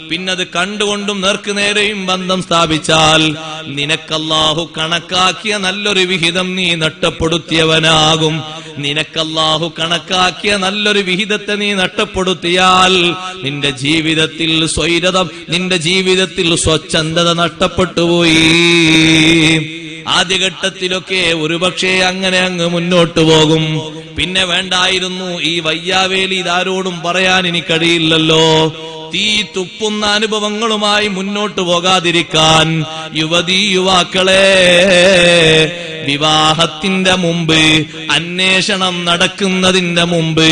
പിന്നത് കണ്ടുകൊണ്ടും നേർക്കുനേരെയും ബന്ധം സ്ഥാപിച്ചാൽ, നിനക്കല്ലാഹു കണക്കാക്കിയ നല്ലൊരു വിഹിതം നീ നഷ്ടപ്പെടുത്തിയവനാകും. നിനക്കല്ലാഹു കണക്കാക്കിയ നല്ലൊരു വിഹിതത്തെ നീ നഷ്ടപ്പെടുത്തിയാൽ നിന്റെ ജീവിതത്തിൽ സ്വൈരത, നിന്റെ ജീവിതത്തിൽ സ്വച്ഛന്തത നഷ്ടപ്പെട്ടുപോയി. ആദ്യഘട്ടത്തിലൊക്കെ ഒരുപക്ഷെ അങ്ങനെ അങ്ങ് മുന്നോട്ട് പോകും. പിന്നെ വേണ്ടായിരുന്നു ഈ വയ്യാവേലി ഇതാരോടും പറയാൻ എനിക്കറിയില്ലല്ലോ. തീ തുപ്പുന്ന അനുഭവങ്ങളുമായി മുന്നോട്ട് പോകാതിരിക്കാൻ യുവതീ യുവാക്കളെ, വിവാഹത്തിന്റെ മുമ്പ്, അന്വേഷണം നടക്കുന്നതിന്റെ മുമ്പ്,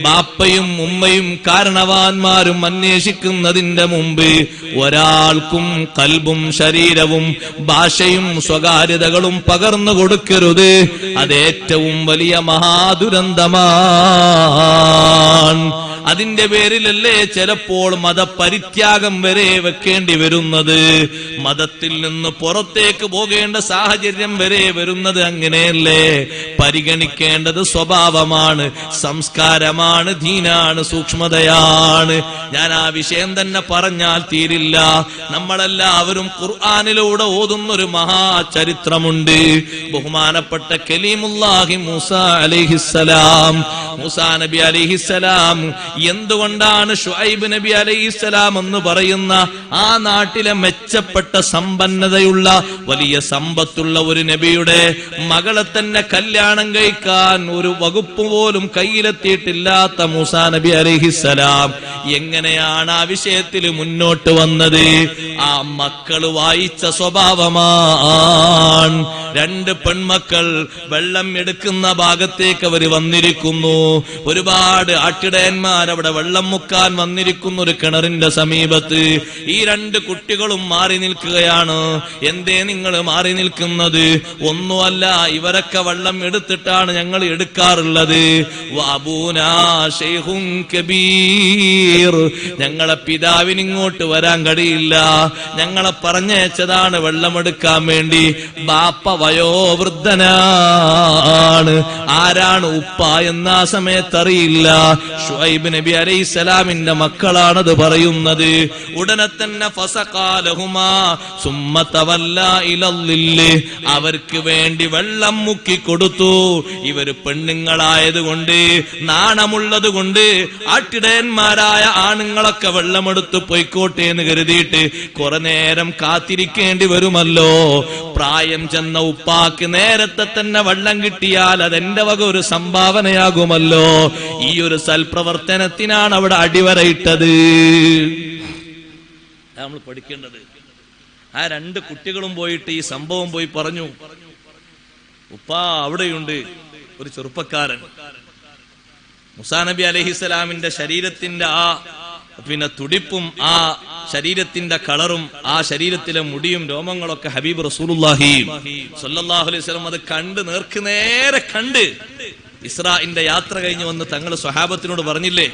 ബാപ്പയും ഉമ്മയും കാരണവാന്മാരും അന്വേഷിക്കുന്നതിന്റെ മുമ്പ് ഒരാൾക്കും കൽബും ശരീരവും ഭാഷയും സ്വകാര്യതകളും പകർന്നു കൊടുക്കരുത്. അതേറ്റവും വലിയ മഹാദുരന്തമാണ്. അതിന്റെ പേരിലല്ലേ ചിലപ്പോൾ മതപരിത്യാഗം വരെ വെക്കേണ്ടി വരുന്നത്. മതത്തിൽ നിന്ന് പുറത്തേക്ക് പോകേണ്ട സാഹചര്യം വരെ വരുന്നത് അങ്ങനെയല്ലേ? പരിഗണിക്കേണ്ടത് സ്വഭാവമാണ്, സംസ്കാരമാണ്, ദീനാണ്, സൂക്ഷ്മതയാണ്. ഞാൻ ആ വിഷയം തന്നെ പറഞ്ഞാൽ തീരില്ല. നമ്മളെല്ലാവരും ഖുർആനിലൂടെ ഓതുന്നൊരു മഹാചരിത്രമുണ്ട്. ബഹുമാനപ്പെട്ട കലീമുല്ലാഹി മൂസ അലൈഹിസ്സലാം. മൂസാ നബി അലൈഹിസ്സലാം എന്തുകൊണ്ടാണ് ശുഐബ് നബി അലൈഹിസ്സലാം എന്ന് പറയുന്ന ആ നാട്ടിലെ മെച്ചപ്പെട്ട സമ്പന്നതയുള്ള വലിയ സമ്പത്തുള്ള ഒരു നബിയുടെ മകളെ തന്നെ കല്യാണം കഴിക്കാൻ ഒരു വകുപ്പ് പോലും കയ്യിലെത്തിയിട്ടില്ലാത്ത മൂസാ നബി അലൈഹിസ്സലാം എങ്ങനെയാണ് ആ വിഷയത്തിൽ മുന്നോട്ട് വന്നത്? ആ മക്കള് വായിച്ച സ്വഭാവമാണ്. 2 പെൺമക്കൾ വെള്ളം എടുക്കുന്ന ഭാഗത്തേക്ക് അവര് വന്നിരിക്കുന്നു. ഒരുപാട് ആട്ടിടയന്മാർ അവിടെ വെള്ളം മുക്കാൻ വന്നിരിക്കുന്ന ഒരു കിണറിന്റെ സമീപത്ത് ഈ 2 കുട്ടികളും മാറി നിൽക്കുകയാണ്. എന്തേ നിങ്ങൾ മാറി നിൽക്കുന്നത്? ഒന്നുമല്ല, ഇവരൊക്കെ വെള്ളം എടുത്തിട്ടാണ് ഞങ്ങൾ എടുക്കാറുള്ളത്. വഅബൂനാ ശൈഖുൻ കബീർ, ഞങ്ങളെ പിതാവിന് ഇങ്ങോട്ട് വരാൻ കഴിയില്ല, ഞങ്ങളെ പറഞ്ഞയച്ചതാണ് വെള്ളമെടുക്കാൻ വേണ്ടി. ബാപ്പ വയോവൃദ്ധനാണ്. ആരാണ് ഉപ്പ എന്ന ആ സമയത്ത് അറിയില്ല. ശുഐബ് നബി അലൈഹിസ്സലാമിന്റെ മക്കളാണത് പറയുന്നത്. ഉടനെ തന്നെ ഫസഖാലഹുമാ സുമ്മ തവല്ലാ ഇലല്ലില്, അവർക്ക് വേണ്ടി വെള്ളം മുക്കി കൊടുത്തു. ഇവര് പെണ്ണുങ്ങളായതുകൊണ്ട്, നാണമുള്ളത് കൊണ്ട് ആട്ടിടയന്മാരായ ആണുങ്ങളൊക്കെ വെള്ളമെടുത്ത് പൊയ്ക്കോട്ടെ എന്ന് കരുതിയിട്ട് കുറെ നേരം കാത്തിരിക്കേണ്ടി വരുമല്ലോ. പ്രായം ചെന്ന ഉപ്പാക്ക് നേരത്തെ തന്നെ വെള്ളം കിട്ടിയാൽ അതെന്റെ വക ഒരു സംഭാവനയാകുമല്ലോ. ഈ ഒരു സൽപ്രവർത്തനത്തിനാണ് അവിടെ അടിവരയിട്ടത്. നമ്മൾ പഠിക്കേണ്ടത്. ആ 2 കുട്ടികളും പോയിട്ട് ഈ സംഭവം പോയി പറഞ്ഞു. ഉപ്പാ, അവിടെയുണ്ട് ഒരു ചെറുപ്പക്കാരൻ. മൂസാ നബി അലൈഹിസ്സലാമിന്റെ ശരീരത്തിന്റെ ആ തുടിപ്പും ആ ശരീരത്തിന്റെ കളറും ആ ശരീരത്തിലെ മുടിയും രോമങ്ങളൊക്കെ ഹബീബ് റസൂലുള്ളാഹി സ്വല്ലല്ലാഹു അലൈഹി വസല്ലം അത് കണ്ട് നേരെ കണ്ട് ഇസ്രാഇന്റെ യാത്ര കഴിഞ്ഞ് വന്ന് തങ്ങൾ സ്വഹാബത്തിനോട് പറഞ്ഞില്ലേ,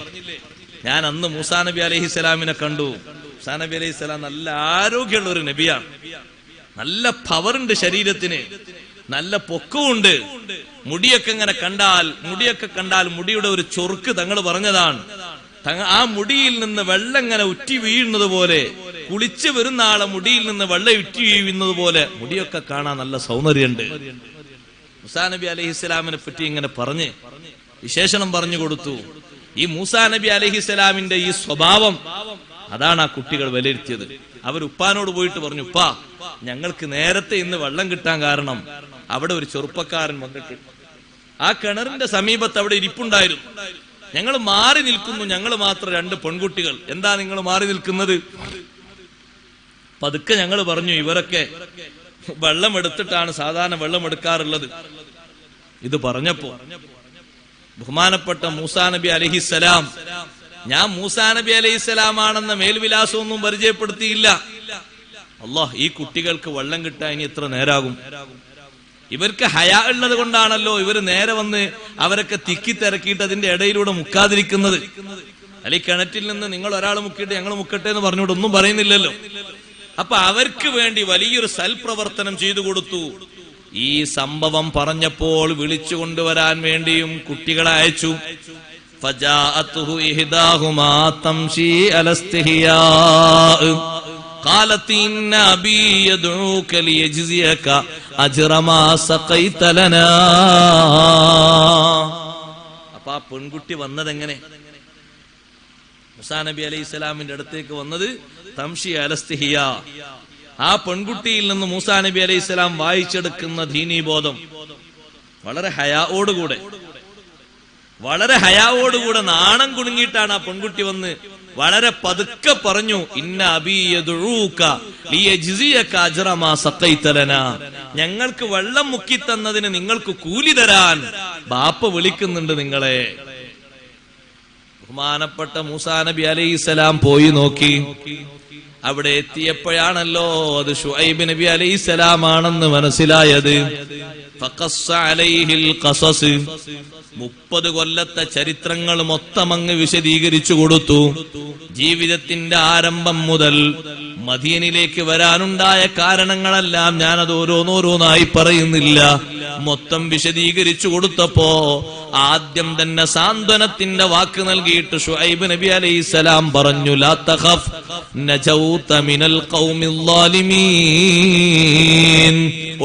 ഞാൻ അന്ന് മൂസാ നബി അലൈഹിസ്സലാമിനെ കണ്ടു. മൂസാ നബി അലൈഹിസ്സലാം നല്ല ആരോഗ്യമുള്ള ഒരു നബിയാണ്. നല്ല പവറുണ്ട് ശരീരത്തിന്, നല്ല പൊക്കവുണ്ട്. മുടിയൊക്കെ കണ്ടാൽ മുടിയുടെ ഒരു ചൊറുക്ക് തങ്ങൾ പറഞ്ഞതാണ്. ആ മുടിയിൽ നിന്ന് വെള്ളം ഇങ്ങനെ ഉറ്റി വീഴുന്നത് പോലെ, കുളിച്ചു വരുന്ന ആളെ മുടിയിൽ നിന്ന് വെള്ളം ഉറ്റി വീഴുന്നത് പോലെ മുടിയൊക്കെ കാണാൻ നല്ല സൗന്ദര്യമുണ്ട്. മൂസാ നബി അലൈഹിസ്സലാമിനെ പറ്റി ഇങ്ങനെ പറഞ്ഞ് വിശേഷണം പറഞ്ഞു കൊടുത്തു. ഈ മൂസാ നബി അലൈഹിസ്സലാമിന്റെ ഈ സ്വഭാവം അതാണ് ആ കുട്ടികൾ വിലയിരുത്തിയത്. അവർ ഉപ്പാനോട് പോയിട്ട് പറഞ്ഞു, ഉപ്പാ, ഞങ്ങൾക്ക് നേരത്തെ ഇന്ന് വെള്ളം കിട്ടാൻ കാരണം അവിടെ ഒരു ചെറുപ്പക്കാരൻ വന്നിട്ട് ആ കിണറിന്റെ സമീപത്ത് അവിടെ ഇരിപ്പുണ്ടായിരുന്നു. ഞങ്ങൾ മാറി നിൽക്കുന്നു, ഞങ്ങൾ മാത്രം 2 പെൺകുട്ടികൾ. എന്താ നിങ്ങൾ മാറി നിൽക്കുന്നത്? പതുക്കെ ഞങ്ങൾ പറഞ്ഞു, ഇവരൊക്കെ വെള്ളം എടുത്തിട്ടാണ് സാധാരണ വെള്ളം എടുക്കാറുള്ളത്. ഇത് പറഞ്ഞപ്പോ ബഹുമാനപ്പെട്ട മൂസാ നബി അലൈഹിസ്സലാം, ഞാൻ മൂസാ നബി അലൈഹിസ്സലാമാണെന്ന മേൽവിലാസമൊന്നും പരിചയപ്പെടുത്തിയില്ല. അല്ലാഹ്, ഈ കുട്ടികൾക്ക് വെള്ളം കിട്ടാൻ ഇനി എത്ര നേരാകും? ഇവർക്ക് ഹയാ ഉള്ളത് കൊണ്ടാണല്ലോ ഇവർ നേരെ വന്ന് അവരൊക്കെ തിക്കി തിരക്കിയിട്ട് അതിന്റെ ഇടയിലൂടെ മുക്കാതിരിക്കുന്നത്. അല്ലെ, കിണറ്റിൽ നിന്ന് നിങ്ങൾ ഒരാൾ മുക്കിയിട്ട് ഞങ്ങൾ മുക്കട്ടെ എന്ന് പറഞ്ഞുകൊണ്ട് ഒന്നും പറയുന്നില്ലല്ലോ. അപ്പൊ അവർക്ക് വേണ്ടി വലിയൊരു സൽപ്രവർത്തനം ചെയ്തു കൊടുത്തു. ഈ സംഭവം പറഞ്ഞപ്പോൾ വിളിച്ചു കൊണ്ടുവരാൻ വേണ്ടിയും കുട്ടികളെ അയച്ചു. ഫജാഅതുഹു ഇഹ്ദാഹുമാ തംശി അലസ്തിഹിയാ قالت إن أبي يدعوك ليجزيك أجر ما سقيت لنا. അപ്പൊ ആ പെൺകുട്ടി വന്നതെങ്ങനെ? മൂസാ നബി അലൈഹിസ്സലാമിന്റെ അടുത്തേക്ക് വന്നത് തംശി അലസ്തിഹിയ. ആ പെൺകുട്ടിയിൽ നിന്ന് മൂസാ നബി അലൈഹിസ്സലാം വായിച്ചെടുക്കുന്ന ദീനീബോധം വളരെ ഹയാവോടുകൂടെ നാണം കുണുങ്ങിയിട്ടാണ് ആ പെൺകുട്ടി വന്ന് വളരെ പതുക്കെ പറഞ്ഞു, ഇന്ന അബീ യദ്ഊക ലിയജ്സിയക അജ്റ മാ സഖൈത ലനാ, ഞങ്ങൾക്ക് വെള്ളം മുക്കി തന്നതിന് നിങ്ങൾക്ക് കൂലി തരാൻ ബാപ്പ വിളിക്കുന്നുണ്ട് നിങ്ങളെ. ബഹുമാനപ്പെട്ട മൂസാ നബി അലൈഹിസ്സലാം പോയി നോക്കി. അവിടെ എത്തിയപ്പോഴാണല്ലോ അത് ശുഐബ് നബി അലൈഹിസ്സലാം ആണെന്ന് മനസ്സിലായത്. ഫഖസ്സ അലൈഹിൽ ഖസസ്, 30 കൊല്ലത്തെ ചരിത്രങ്ങൾ മൊത്തം അങ്ങ് വിശദീകരിച്ചു കൊടുത്തു. ജീവിതത്തിന്റെ ആരംഭം മുതൽ മദീനയിലേക്ക് വരാനുണ്ടായ കാരണങ്ങളെല്ലാം ഞാനത് ഓരോന്നോരോന്നായി പറയുന്നില്ല, മൊത്തം വിശദീകരിച്ചു കൊടുത്തപ്പോ ആദ്യം തന്നെ സാന്ത്വനത്തിന്റെ വാക്ക് നൽകിയിട്ട് ശുഐബ് നബി അലൈഹിസ്സലാം പറഞ്ഞു, ലാ തഖഫ് നജൗത മിനൽ ഖൗമിൽ ളാലിമീൻ,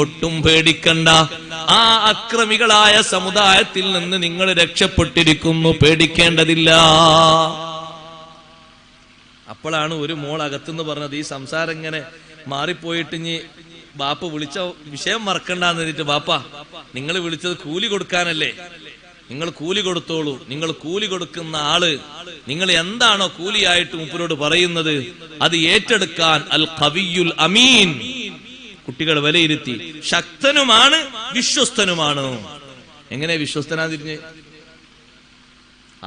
ഒട്ടും പേടിക്കണ്ട, ആ അക്രമികളായ സമുദായത്തിൽ നിന്ന് നിങ്ങൾ രക്ഷപ്പെട്ടിരിക്കുന്നു, പേടിക്കേണ്ടതില്ല. അപ്പോഴാണ് ഒരു മോൾ അകത്തുനിന്ന് പറഞ്ഞത്, ഈ സംസാരം ഇങ്ങനെ മാറിപ്പോയിട്ട് ഇനി ബാപ്പ വിളിച്ച വിഷയം മറക്കണ്ടെന്ന് പറഞ്ഞിട്ട്, ബാപ്പ നിങ്ങൾ വിളിച്ചത് കൂലി കൊടുക്കാനല്ലേ, നിങ്ങൾ കൂലി കൊടുത്തോളൂ. നിങ്ങൾ കൂലി കൊടുക്കുന്ന ആള് നിങ്ങൾ എന്താണോ കൂലിയായിട്ട് മൂപ്പരോട് പറയുന്നത് അത് ഏറ്റെടുക്കാൻ അൽ ഖവിയുൽ അമീൻ, കുട്ടികൾ വിലയിരുത്തി, ശക്തനുമാണ് വിശ്വസ്തനുമാണ്. എങ്ങനെ വിശ്വസ്തനാ തിരിഞ്ഞ്?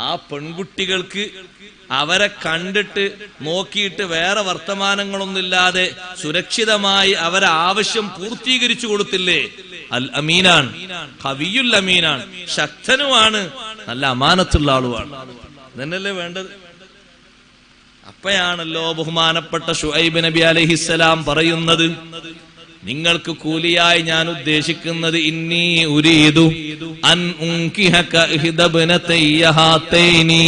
ആ പെൺകുട്ടികൾക്ക് അവരെ കണ്ടിട്ട് നോക്കിയിട്ട് വേറെ വർത്തമാനങ്ങളൊന്നുമില്ലാതെ സുരക്ഷിതമായി അവരെ ആവശ്യം പൂർത്തീകരിച്ചു കൊടുത്തില്ലേ? അൽ അമീനാൻ, ഖവിയുൽ അമീനാൻ, ശക്തനുമാണ്, നല്ല അമാനത്തുള്ള ആളുമാണ്. ഇതന്നല്ലേ വേണ്ടത്. അപ്പോഴാണല്ലോ ബഹുമാനപ്പെട്ട ശുഐബ് നബി അലൈഹിസ്സലാം പറയുന്നത്, നിങ്ങൾക്ക് കൂലിയായി ഞാൻ ഉദ്ദേശിക്കുന്നത് ഇന്നി ഉരീദു അൻ ഉൻകിഹക ഇഹ്ദബ്നതയ്യ ഹാതൈനി,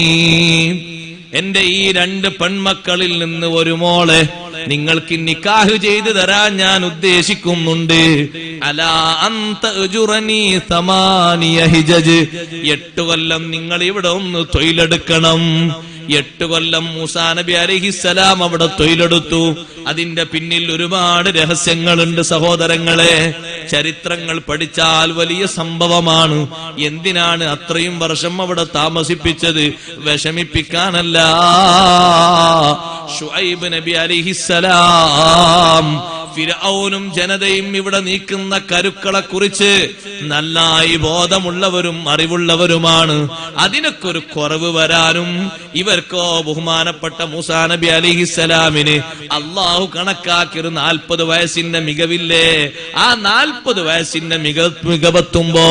എന്റെ ഈ 2 പെൺമക്കളിൽ നിന്ന് ഒരു മോളെ നിങ്ങൾക്ക് നിക്കാഹ് ചെയ്തു തരാൻ ഞാൻ ഉദ്ദേശിക്കുന്നുണ്ട്. അലാ അൻത ഉജുറനി 8 ഹിജജ്, 8 കൊല്ലം നിങ്ങൾ ഇവിടെ ഒന്ന് തൊഴിലെടുക്കണം. 8 കൊല്ലം മൂസാ നബി അലൈഹിസ്സലാം അവിടെ തൊഴിലെടുത്തു. അതിന്റെ പിന്നിൽ ഒരുപാട് രഹസ്യങ്ങളുണ്ട് സഹോദരങ്ങളെ. ചരിത്രങ്ങൾ പഠിച്ചാൽ വലിയ സംഭവമാണ്. എന്തിനാണ് അത്രയും വർഷം അവിടെ താമസിപ്പിച്ചത്? വിഷമിപ്പിക്കാനല്ല. ശുഐബ് നബി അലൈഹിസ്സലാം ഫിർഔനും ജനതയും ഇവിടെ നീക്കുന്ന കരുക്കളെ കുറിച്ച് നന്നായി ബോധമുള്ളവരും അറിവുള്ളവരുമാണ്. അതിനൊക്കെ ഒരു കുറവ് വരാനും ഇവർക്കോ ബഹുമാനപ്പെട്ട മൂസാ നബി അലൈഹിസ്സലാമിന് അള്ളാഹു കണക്കാക്കിയൊരു 40 വയസ്സിന്റെ മികവില്ലേ? ആ 40 വയസ്സിന്റെ മികവെത്തുമ്പോ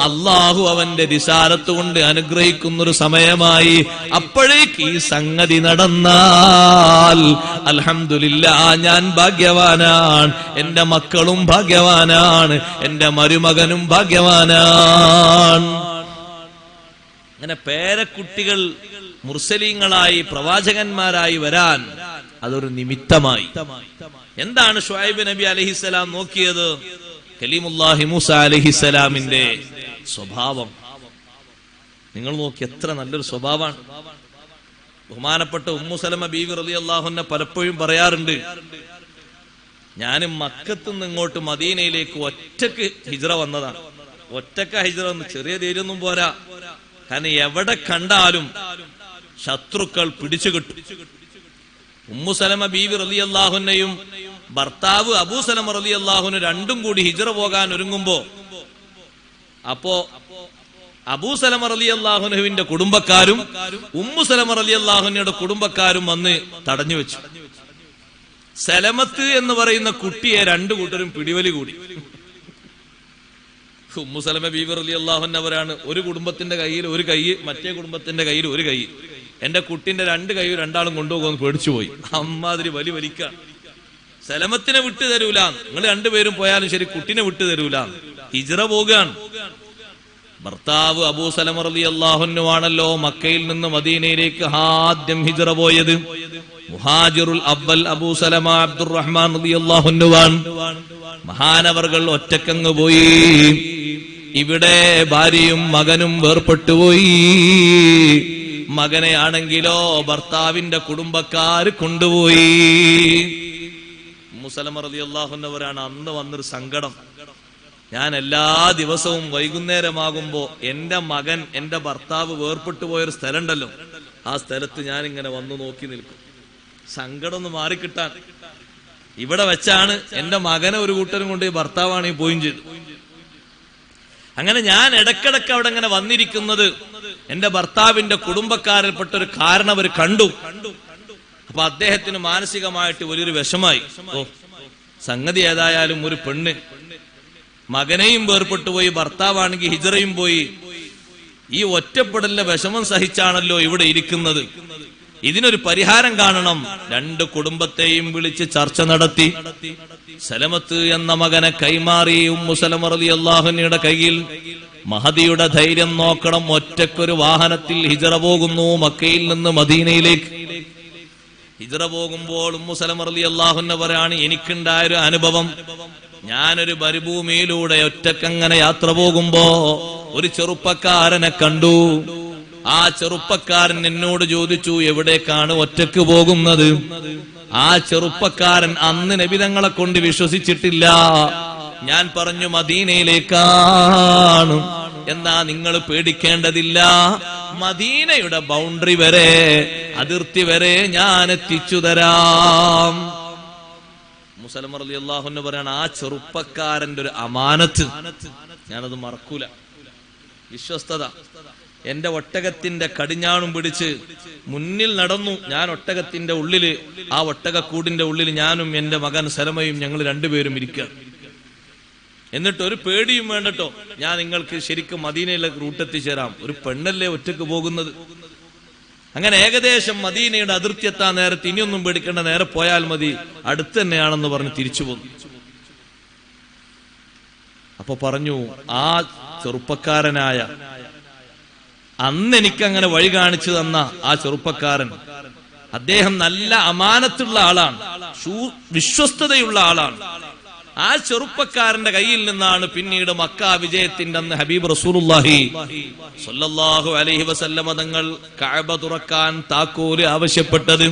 അള്ളാഹു അവന്റെ റിസാലത്ത് കൊണ്ട് അനുഗ്രഹിക്കുന്നൊരു സമയമായി. അപ്പോഴേക്ക് ഈ സംഗതി നടന്നാൽ അൽഹംദുലില്ലാ, ഞാൻ ഭാഗ്യവാനാണ്, എന്റെ മക്കളും ഭാഗ്യവാനാണ്, എന്റെ മരുമകനും ഭാഗ്യവാനാണ്. അങ്ങനെ പേരക്കുട്ടികൾ മുർസലീങ്ങളായി പ്രവാചകന്മാരായി വരാൻ അതൊരു നിമിത്തമായി. എന്താണ് ശുഐബ് നബി അലൈഹിസ്സലാം നോക്കിയത്? കലീമുല്ലാഹി മൂസ അലൈഹിസ്സലാമിന്റെ സ്വഭാവം നിങ്ങൾ നോക്കി, എത്ര നല്ലൊരു സ്വഭാവമാണ്. ബഹുമാനപ്പെട്ട ഉമ്മു സലമ ബീവി റളിയല്ലാഹു അൻഹ പലപ്പോഴും പറയാറുണ്ട്, ഞാനും മക്കത്ത് നിന്ന് ഇങ്ങോട്ട് മദീനയിലേക്ക് ഒറ്റക്ക് ഹിജ്റ വന്നതാണ്. ഒറ്റക്ക ഹിജ്റ വന്ന്, ചെറിയ ധൈര്യമൊന്നും പോരാ. കാരണം എവിടെ കണ്ടാലും ശത്രുക്കൾ പിടിച്ചു കിട്ടും. ഉമ്മു സലമ ബീവി റളിയല്ലാഹു അൻഹയും ഭർത്താവ് അബൂ സലമ റളിയല്ലാഹു അൻഹു രണ്ടും കൂടി ഹിജ്റ പോകാൻ ഒരുങ്ങുമ്പോ അപ്പോ അബൂ സലമ റളിയല്ലാഹു അൻഹുവിന്റെ കുടുംബക്കാരും ഉമ്മു സലമ റളിയല്ലാഹു അൻഹയുടെ കുടുംബക്കാരും വന്ന് തടഞ്ഞു വെച്ചു. സലമത്ത് എന്ന് പറയുന്ന കുട്ടിയെ 2 കൂട്ടരും പിടിവലി കൂടി. ഉമ്മു സലമ ബീവി റളിയല്ലാഹു അൻഹ അവരാണ്, ഒരു കുടുംബത്തിന്റെ കയ്യിൽ ഒരു കൈ, മറ്റേ കുടുംബത്തിന്റെ കയ്യിൽ ഒരു കൈ. എന്റെ കുട്ടിന്റെ 2 കൈയും രണ്ടാളും കൊണ്ടുപോകുമെന്ന് പേടിച്ചുപോയി. അമ്മാതിരി വലിക്കാൻ. സലമത്തിനെ വിട്ടു തരൂല, നിങ്ങൾ 2 പേരും പോയാലും ശരി, കുട്ടിനെ വിട്ടു തരൂല. ഹിജ്റ പോകാൻ. ഭർത്താവ് അബൂ സലമ റളിയല്ലാഹു അൻഹു ആണല്ലോ മക്കയിൽ നിന്ന് മദീനയിലേക്ക് ആദ്യം ഹിജ്റ പോയത്. മുഹാജിറുൽ അവ്വൽ അബൂ സലമ അബ്ദുറഹ്മാൻ റളിയല്ലാഹു അൻഹുവാൻ. മഹാനവർകൾ ഒറ്റക്കങ്ങ് പോയി. ഇവിടെ ഭാര്യയും മകനും വേർപെട്ടുപോയി. മകനെ ആണെങ്കിലോ ഭർത്താവിന്റെ കുടുംബക്കാർ കൊണ്ടുപോയി. ഉമ്മു സലമ റളിയല്ലാഹു അൻഹവരാണ് അന്ന് വന്നൊരു സങ്കടം. ഞാൻ എല്ലാ ദിവസവും വൈകുന്നേരമാകുമ്പോ എന്റെ മകൻ, എന്റെ ഭർത്താവ് വേർപെട്ടു പോയൊരു സ്ഥലമുണ്ടല്ലോ, ആ സ്ഥലത്ത് ഞാനിങ്ങനെ വന്നു നോക്കി നിൽക്കും, സങ്കടം ഒന്ന് മാറിക്കിട്ടാൻ. ഇവിടെ വെച്ചാണ് എന്റെ മകനെ ഒരു കൂട്ടരും കൊണ്ട് ഭർത്താവാണ് ഈ പോയും ചെയ്തു. അങ്ങനെ ഞാൻ ഇടക്കിടക്ക് അവിടെ ഇങ്ങനെ വന്നിരിക്കുന്നത് എന്റെ ഭർത്താവിന്റെ കുടുംബക്കാരിൽപ്പെട്ട ഒരു കാരണം അവർ കണ്ടു. അപ്പൊ അദ്ദേഹത്തിന് മാനസികമായിട്ട് വലിയൊരു വിഷമായി. സംഗതി ഏതായാലും ഒരു പെണ്ണ് മകനെയും വേർപെട്ടു പോയി, ഭർത്താവാണെങ്കിൽ ഹിജറയും പോയി, ഈ ഒറ്റപ്പെടലിന്റെ വിഷമം സഹിച്ചാണല്ലോ ഇവിടെ ഇരിക്കുന്നത്, ഇതിനൊരു പരിഹാരം കാണണം. രണ്ട് കുടുംബത്തെയും വിളിച്ച് ചർച്ച നടത്തി. സലമത്ത് എന്ന മകനെ കൈമാറി ഉമ്മു സലമ റളിയല്ലാഹു അൻഹയുടെ കയ്യിൽ. മഹദിയുടെ ധൈര്യം നോക്കണം, ഒറ്റക്കൊരു വാഹനത്തിൽ ഹിജറ പോകുന്നു മക്കയിൽ നിന്ന് മദീനയിലേക്ക്. ഹിജറ പോകുമ്പോൾ ഉമ്മു സലമ റളിയല്ലാഹു അൻഹ പറയാണ്, എനിക്കുണ്ടായൊരു അനുഭവം. ഞാനൊരു മരുഭൂമിയിലൂടെ ഒറ്റക്കങ്ങനെ യാത്ര പോകുമ്പോ ഒരു ചെറുപ്പക്കാരനെ കണ്ടു. ആ ചെറുപ്പക്കാരൻ എന്നോട് ചോദിച്ചു, എവിടേക്കാണ് ഒറ്റക്ക് പോകുന്നത്? ആ ചെറുപ്പക്കാരൻ അന്ന് നബി തങ്ങളെ കൊണ്ട് വിശ്വസിച്ചിട്ടില്ല. ഞാൻ പറഞ്ഞു, മദീനയിലേക്കാണ്. എന്നാ നിങ്ങൾ പേടിക്കേണ്ടതില്ല, മദീനയുടെ ബൗണ്ടറി വരെ, അതിർത്തി വരെ ഞാൻ എത്തിച്ചു തരാം. മുസലമ റളിയല്ലാഹു അൻഹു പറയാണ്, ആ ചെറുപ്പക്കാരന്റെ ഒരു അമാനത്ത് ഞാനത് മറക്കൂല. വിശ്വസ്തത. എന്റെ ഒട്ടകത്തിന്റെ കടിഞ്ഞാണും പിടിച്ച് മുന്നിൽ നടന്നു. ഞാൻ ഒട്ടകത്തിന്റെ ഉള്ളില്, ആ ഒട്ടകക്കൂടിന്റെ ഉള്ളിൽ ഞാനും എന്റെ മകൻ സലമയും ഞങ്ങൾ രണ്ടുപേരും ഇരിക്കുക. എന്നിട്ട് ഒരു പേടിയും വേണ്ടട്ടോ, ഞാൻ നിങ്ങൾക്ക് ശരിക്കും മദീനയിലെ റൂട്ട് എത്തിച്ചേരാം, ഒരു പെണ്ണല്ലേ ഒറ്റക്ക് പോകുന്നത്. അങ്ങനെ ഏകദേശം മദീനയുടെ അതിർത്തി എത്താൻ നേരത്ത് ഇനിയൊന്നും പേടിക്കേണ്ട, നേരെ പോയാൽ മതി, അടുത്ത് തന്നെയാണെന്ന് പറഞ്ഞ് തിരിച്ചു പോന്നു. അപ്പൊ പറഞ്ഞു, ആ ചെറുപ്പക്കാരനായ, അന്ന് എനിക്കങ്ങനെ വഴി കാണിച്ചു തന്ന ആ ചെറുപ്പക്കാരൻ, അദ്ദേഹം നല്ല അമാനത്തുള്ള ആളാണ്, വിശ്വസ്തതയുള്ള ആളാണ്. ആ ചെറുപ്പക്കാരന്റെ കയ്യിൽ നിന്നാണ് പിന്നീട് മക്ക വിജയത്തിന്റെ അന്ന് ഹബീബ് റസൂലുള്ളാഹി സ്വല്ലല്ലാഹു അലൈഹി വസല്ലമ തങ്ങൾ കഅബ തുറക്കാൻ താക്കോല് ആവശ്യപ്പെട്ടത്.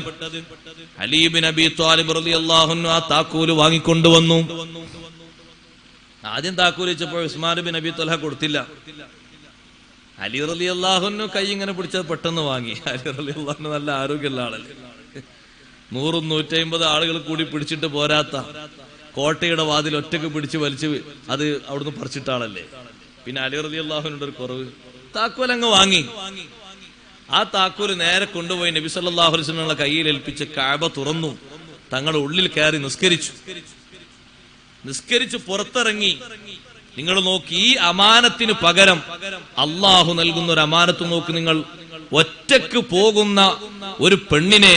അലി ഇബ്നു അബീ ത്വാലിബ് റളിയല്ലാഹു അൻഹു ആ താക്കോല് വാങ്ങിക്കൊണ്ടുവന്നു. ആദ്യം താക്കോല് വെച്ചപ്പോൾ ഉസ്മാൻ ബിൻ അബീ ത്വൽഹ കൊടുത്തില്ല. അലി റളിയല്ലാഹു അൻഹു കൈ ഇങ്ങനെ പിടിച്ചത് പെട്ടെന്ന് വാങ്ങി. അലി റളിയല്ലാഹു അൻഹു നല്ല ആരോഗ്യമുള്ള ആളല്ലേ, 100-150 ആളുകൾ കൂടി പിടിച്ചിട്ട് പോരാത്ത കോട്ടയുടെ വാതിൽ ഒറ്റക്ക് പിടിച്ച് വലിച്ച് അത് അവിടുന്ന് പറിച്ചിട്ട ആളല്ലേ. പിന്നെ അലി റളിയല്ലാഹു അൻഹുവിന്റെ ഒരു കുറവ്, താക്കോൽ അങ്ങ് വാങ്ങി. ആ താക്കോല് നേരെ കൊണ്ടുപോയി നബി സല്ലല്ലാഹു അലൈഹി വസല്ലമയുടെ കയ്യിൽ ഏൽപ്പിച്ച് കഅബ തുറന്നു. തങ്ങളുടെ ഉള്ളിൽ കയറി നിസ്കരിച്ചു പുറത്തിറങ്ങി. നിങ്ങൾ നോക്കി, ഈ അമാനത്തിന് പകരം അള്ളാഹു നൽകുന്ന ഒരു അമാനത്ത് നോക്ക് നിങ്ങൾ. ഒറ്റക്ക് പോകുന്ന ഒരു പെണ്ണിനെ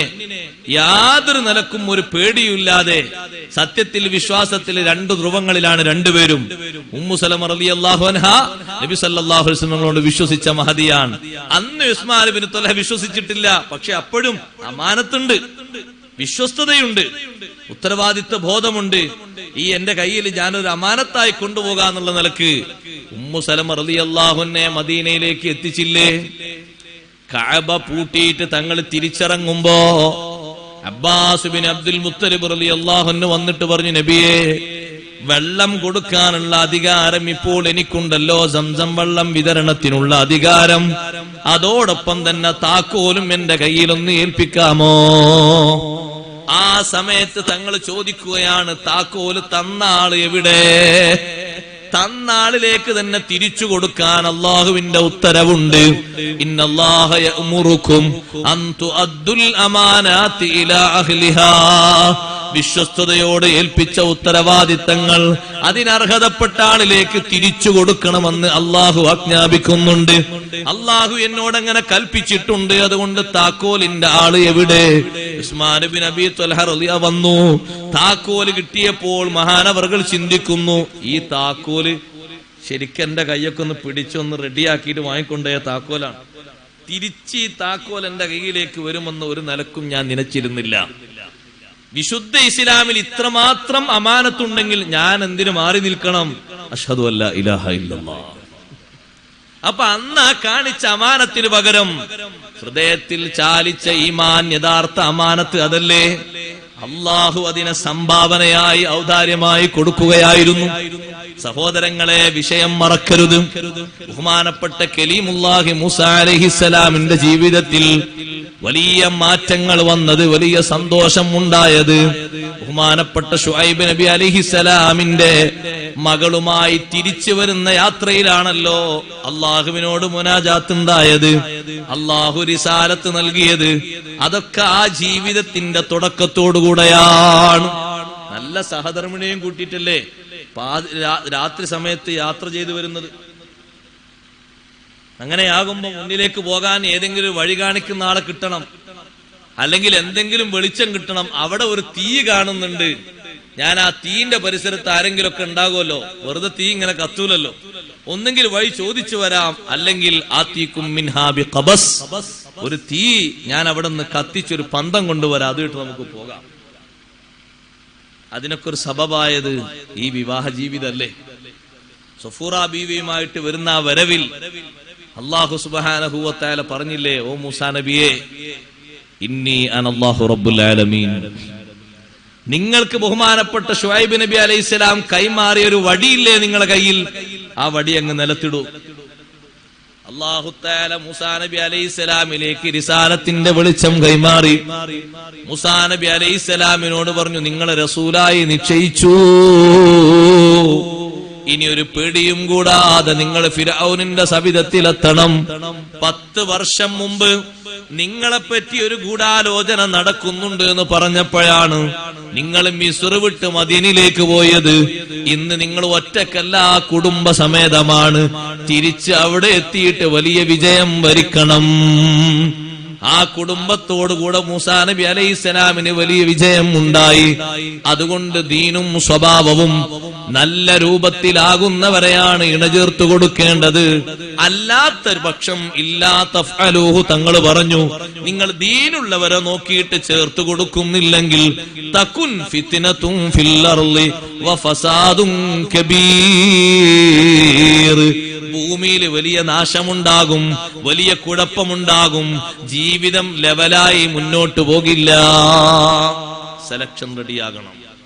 യാതൊരു നിലക്കും ഒരു പേടിയില്ലാതെ, സത്യത്തിൽ വിശ്വാസത്തിൽ രണ്ട് ധ്രുവങ്ങളിലാണ് രണ്ടുപേരും. ഉമ്മു സലമ റളിയല്ലാഹു അൻഹ നബി സല്ലല്ലാഹു അലൈഹി വസല്ലമയോട് വിശ്വസിച്ച മഹദിയാണ്. അന്ന് ഉസ്മാൻ ഇബ്നു ത്വൽഹ വിശ്വസിച്ചിട്ടില്ല. പക്ഷെ അപ്പോഴും അമാനത്തുണ്ട്, വിശ്വസ്തതയുണ്ട്, ഉത്തരവാദിത്വ ബോധമുണ്ട്. ഈ എന്റെ കയ്യിൽ ഞാനൊരു അമാനത്തായി കൊണ്ടുപോകാന്നുള്ള നിലക്ക് ഉമ്മു സലമ റളിയല്ലാഹു അൻഹയെ മദീനയിലേക്ക് എത്തിച്ചില്ലേ. കഅബ പൂട്ടിയിട്ട് തങ്ങൾ തിരിച്ചിറങ്ങുമ്പോ അബ്ബാസ് ബിൻ അബ്ദുൽ മുത്തലിബ് റളിയല്ലാഹു അൻഹു വന്നിട്ട് പറഞ്ഞു, നബിയേ, വെള്ളം കൊടുക്കാനുള്ള അധികാരം ഇപ്പോൾ എനിക്കുണ്ടല്ലോ, സംസം വെള്ളം വിതരണത്തിനുള്ള അധികാരം. അതോടൊപ്പം തന്നെ താക്കോലും എന്റെ കയ്യിലൊന്ന് ഏൽപ്പിക്കാമോ? ആ സമയത്ത് തങ്ങൾ ചോദിക്കുകയാണ്, താക്കോല് തന്ന ആള് എവിടെ? തന്ന ആളിലേക്ക് തന്നെ തിരിച്ചു കൊടുക്കാൻ അള്ളാഹുവിന്റെ ഉത്തരവുണ്ട്. ഇന്നല്ലാഹ യഅ്മുറുക്കും അൻ തുഅദ്ദുൽ അമാനാതി ഇലാ അഹ്ലിഹാ. വിശ്വസ്തയോടെ ഏൽപ്പിച്ച ഉത്തരവാദിത്തങ്ങൾ അതിനർഹതപ്പെട്ട ആളിലേക്ക് തിരിച്ചു കൊടുക്കണമെന്ന് അള്ളാഹു ആജ്ഞാപിക്കുന്നുണ്ട്. അള്ളാഹു എന്നോട് അങ്ങനെ കൽപ്പിച്ചിട്ടുണ്ട്. അതുകൊണ്ട് താക്കോലിന്റെ ആള് എവിടെ? ഉസ്മാൻ ബിൻ അബീ ത്വൽഹ റളിയല്ലാഹു വന്നു. താക്കോല് കിട്ടിയപ്പോൾ മഹാനവർകൾ ചിന്തിക്കുന്നു, ഈ താക്കോല് ശരിക്കും എന്റെ കൈയൊക്കെ ഒന്ന് പിടിച്ചൊന്ന് റെഡിയാക്കിയിട്ട് വാങ്ങിക്കൊണ്ടേ താക്കോലാണ്. തിരിച്ച് ഈ താക്കോൽ എന്റെ കയ്യിലേക്ക് വരുമെന്ന് ഒരു നിലക്കും ഞാൻ നനച്ചിരുന്നില്ല. വിശുദ്ധ ഇസ്ലാമിൽ ഇത്രമാത്രം അമാനത്തുണ്ടെങ്കിൽ ഞാൻ എന്തിനു മാറി നിൽക്കണം? അഷ്ഹദു അല്ലാ ഇലാഹ ഇല്ലല്ലാഹ്. അപ്പൊ അന്ന് കാണിച്ച അമാനത്തിന് പകരം ഹൃദയത്തിൽ ചാലിച്ച ഈമാൻ യഥാർത്ഥ അമാനത്ത് അതല്ലേ? അള്ളാഹു അതിനെ സംഭാവനയായി ഔദാര്യമായി കൊടുക്കുകയായിരുന്നു. സഹോദരങ്ങളെ, വിഷയം മറക്കരുത്. ബഹുമാനപ്പെട്ട കലീമുല്ലാഹി മൂസ അലൈഹിസ്സലാമിന്റെ ജീവിതത്തിൽ വലിയ മാറ്റങ്ങൾ വന്നത്, വലിയ സന്തോഷം ഉണ്ടായത് ബഹുമാനപ്പെട്ട ശുഐബ് നബി അലൈഹിസ്സലാമിന്റെ മകളുമായി തിരിച്ചു വരുന്ന യാത്രയിലാണല്ലോ അള്ളാഹുവിനോട് മുനാജാത്ത് ഉണ്ടായത്, അള്ളാഹു റിസാലത്ത് നൽകിയത്. അതൊക്കെ ആ ജീവിതത്തിന്റെ തുടക്കത്തോടുകൂടെയാണ്. നല്ല സഹധർമ്മിണിയും കൂട്ടിയിട്ടല്ലേ രാത്രി സമയത്ത് യാത്ര ചെയ്തു വരുന്നത്. അങ്ങനെയാകുമ്പോ മുന്നിലേക്ക് പോകാൻ ഏതെങ്കിലും വഴി കാണിക്കുന്ന ആളെ കിട്ടണം, അല്ലെങ്കിൽ എന്തെങ്കിലും വെളിച്ചം കിട്ടണം. അവിടെ ഒരു തീ കാണുന്നുണ്ട്, ഞാൻ ആ തീന്റെ പരിസരത്ത് ആരെങ്കിലും ഒക്കെ ഉണ്ടാകുമല്ലോ, വെറുതെ തീ ഇങ്ങനെ കത്തൂലല്ലോ, ഒന്നെങ്കിൽ വഴി ചോദിച്ചു വരാം, അല്ലെങ്കിൽ ആതീകും മിൻഹാ ബിഖബസ്, ഒരു തീ ഞാൻ അവിടെ നിന്ന് കത്തിച്ചൊരു പന്തം കൊണ്ടുവരാം, അതിട്ട് നമുക്ക് പോകാം. അതിനൊക്കെ ഒരു സബബായത് ഈ വിവാഹ ജീവിതല്ലേ. സഫൂറ ബീവിയുമായിട്ട് വരുന്ന ആ വരവിൽ അല്ലാഹു സുബ്ഹാനഹു വ തആല പറഞ്ഞില്ലേ, ഓ മൂസാ നബിയേ, ഇന്നി അനല്ലാഹു റബ്ബുൽ ആലമീൻ. നിങ്ങൾക്ക് ബഹുമാനപ്പെട്ട ശുഐബ് നബി അലൈഹിസ്സലാം കൈമാറിയ ഒരു വടിയില്ലേ നിങ്ങളുടെ കയ്യിൽ, ആ വടി അങ്ങ് നിലത്തിടൂ. അല്ലാഹു തആല മൂസാ നബി അലൈഹിസ്സലാമിലേക്ക് റിസാലത്തിന്റെ വെളിച്ചം കൈമാറി. മൂസാ നബി അലൈഹിസ്സലാമിനോട് പറഞ്ഞു, നിങ്ങൾ റസൂലായി നിശ്ചയിച്ചു, ഇനി ഒരു പേടിയും കൂടാതെ നിങ്ങൾ ഫിർഔനിന്റെ സവിധത്തിലെത്തണം. 10 വർഷം മുമ്പ് നിങ്ങളെപ്പറ്റി ഒരു ഗൂഢാലോചന നടക്കുന്നുണ്ട് എന്ന് പറഞ്ഞപ്പോഴാണ് നിങ്ങൾ മിസ്ർ വിട്ട് മദീനയിലേക്ക് പോയത്. ഇന്ന് നിങ്ങൾ ഒറ്റക്കല്ല, കുടുംബ സമേതമാണ്. തിരിച്ച് അവിടെ എത്തിയിട്ട് വലിയ വിജയം വരിക്കണം. ആ കുടുംബത്തോടുകൂടെ മൂസാ നബി അലൈഹിസ്സലാമിന് വലിയ വിജയം ഉണ്ടായി. അതുകൊണ്ട് ദീനും സ്വഭാവവും നല്ല രൂപത്തിലാകുന്നവരെയാണ് ഇണചേർത്തു കൊടുക്കേണ്ടത്. അല്ലാത്തൊരു പക്ഷം ഇല്ലാത്തഫ്അലൂഹു തങ്ങൾ പറഞ്ഞു, നിങ്ങൾ ദീനുള്ളവരെ നോക്കിയിട്ട് ചേർത്ത് കൊടുക്കുന്നില്ലെങ്കിൽ തകുൻ ഫിത്നതുൻ ഫിൽ അർളി വഫസാദുൻ കബീർ, ഭൂമിയിൽ വലിയ നാശമുണ്ടാകും, വലിയ കുഴപ്പമുണ്ടാകും, ജീവിതം ലെവലായി മുന്നോട്ട് പോകില്ല. സെലക്ഷൻ റെഡിയാകണം.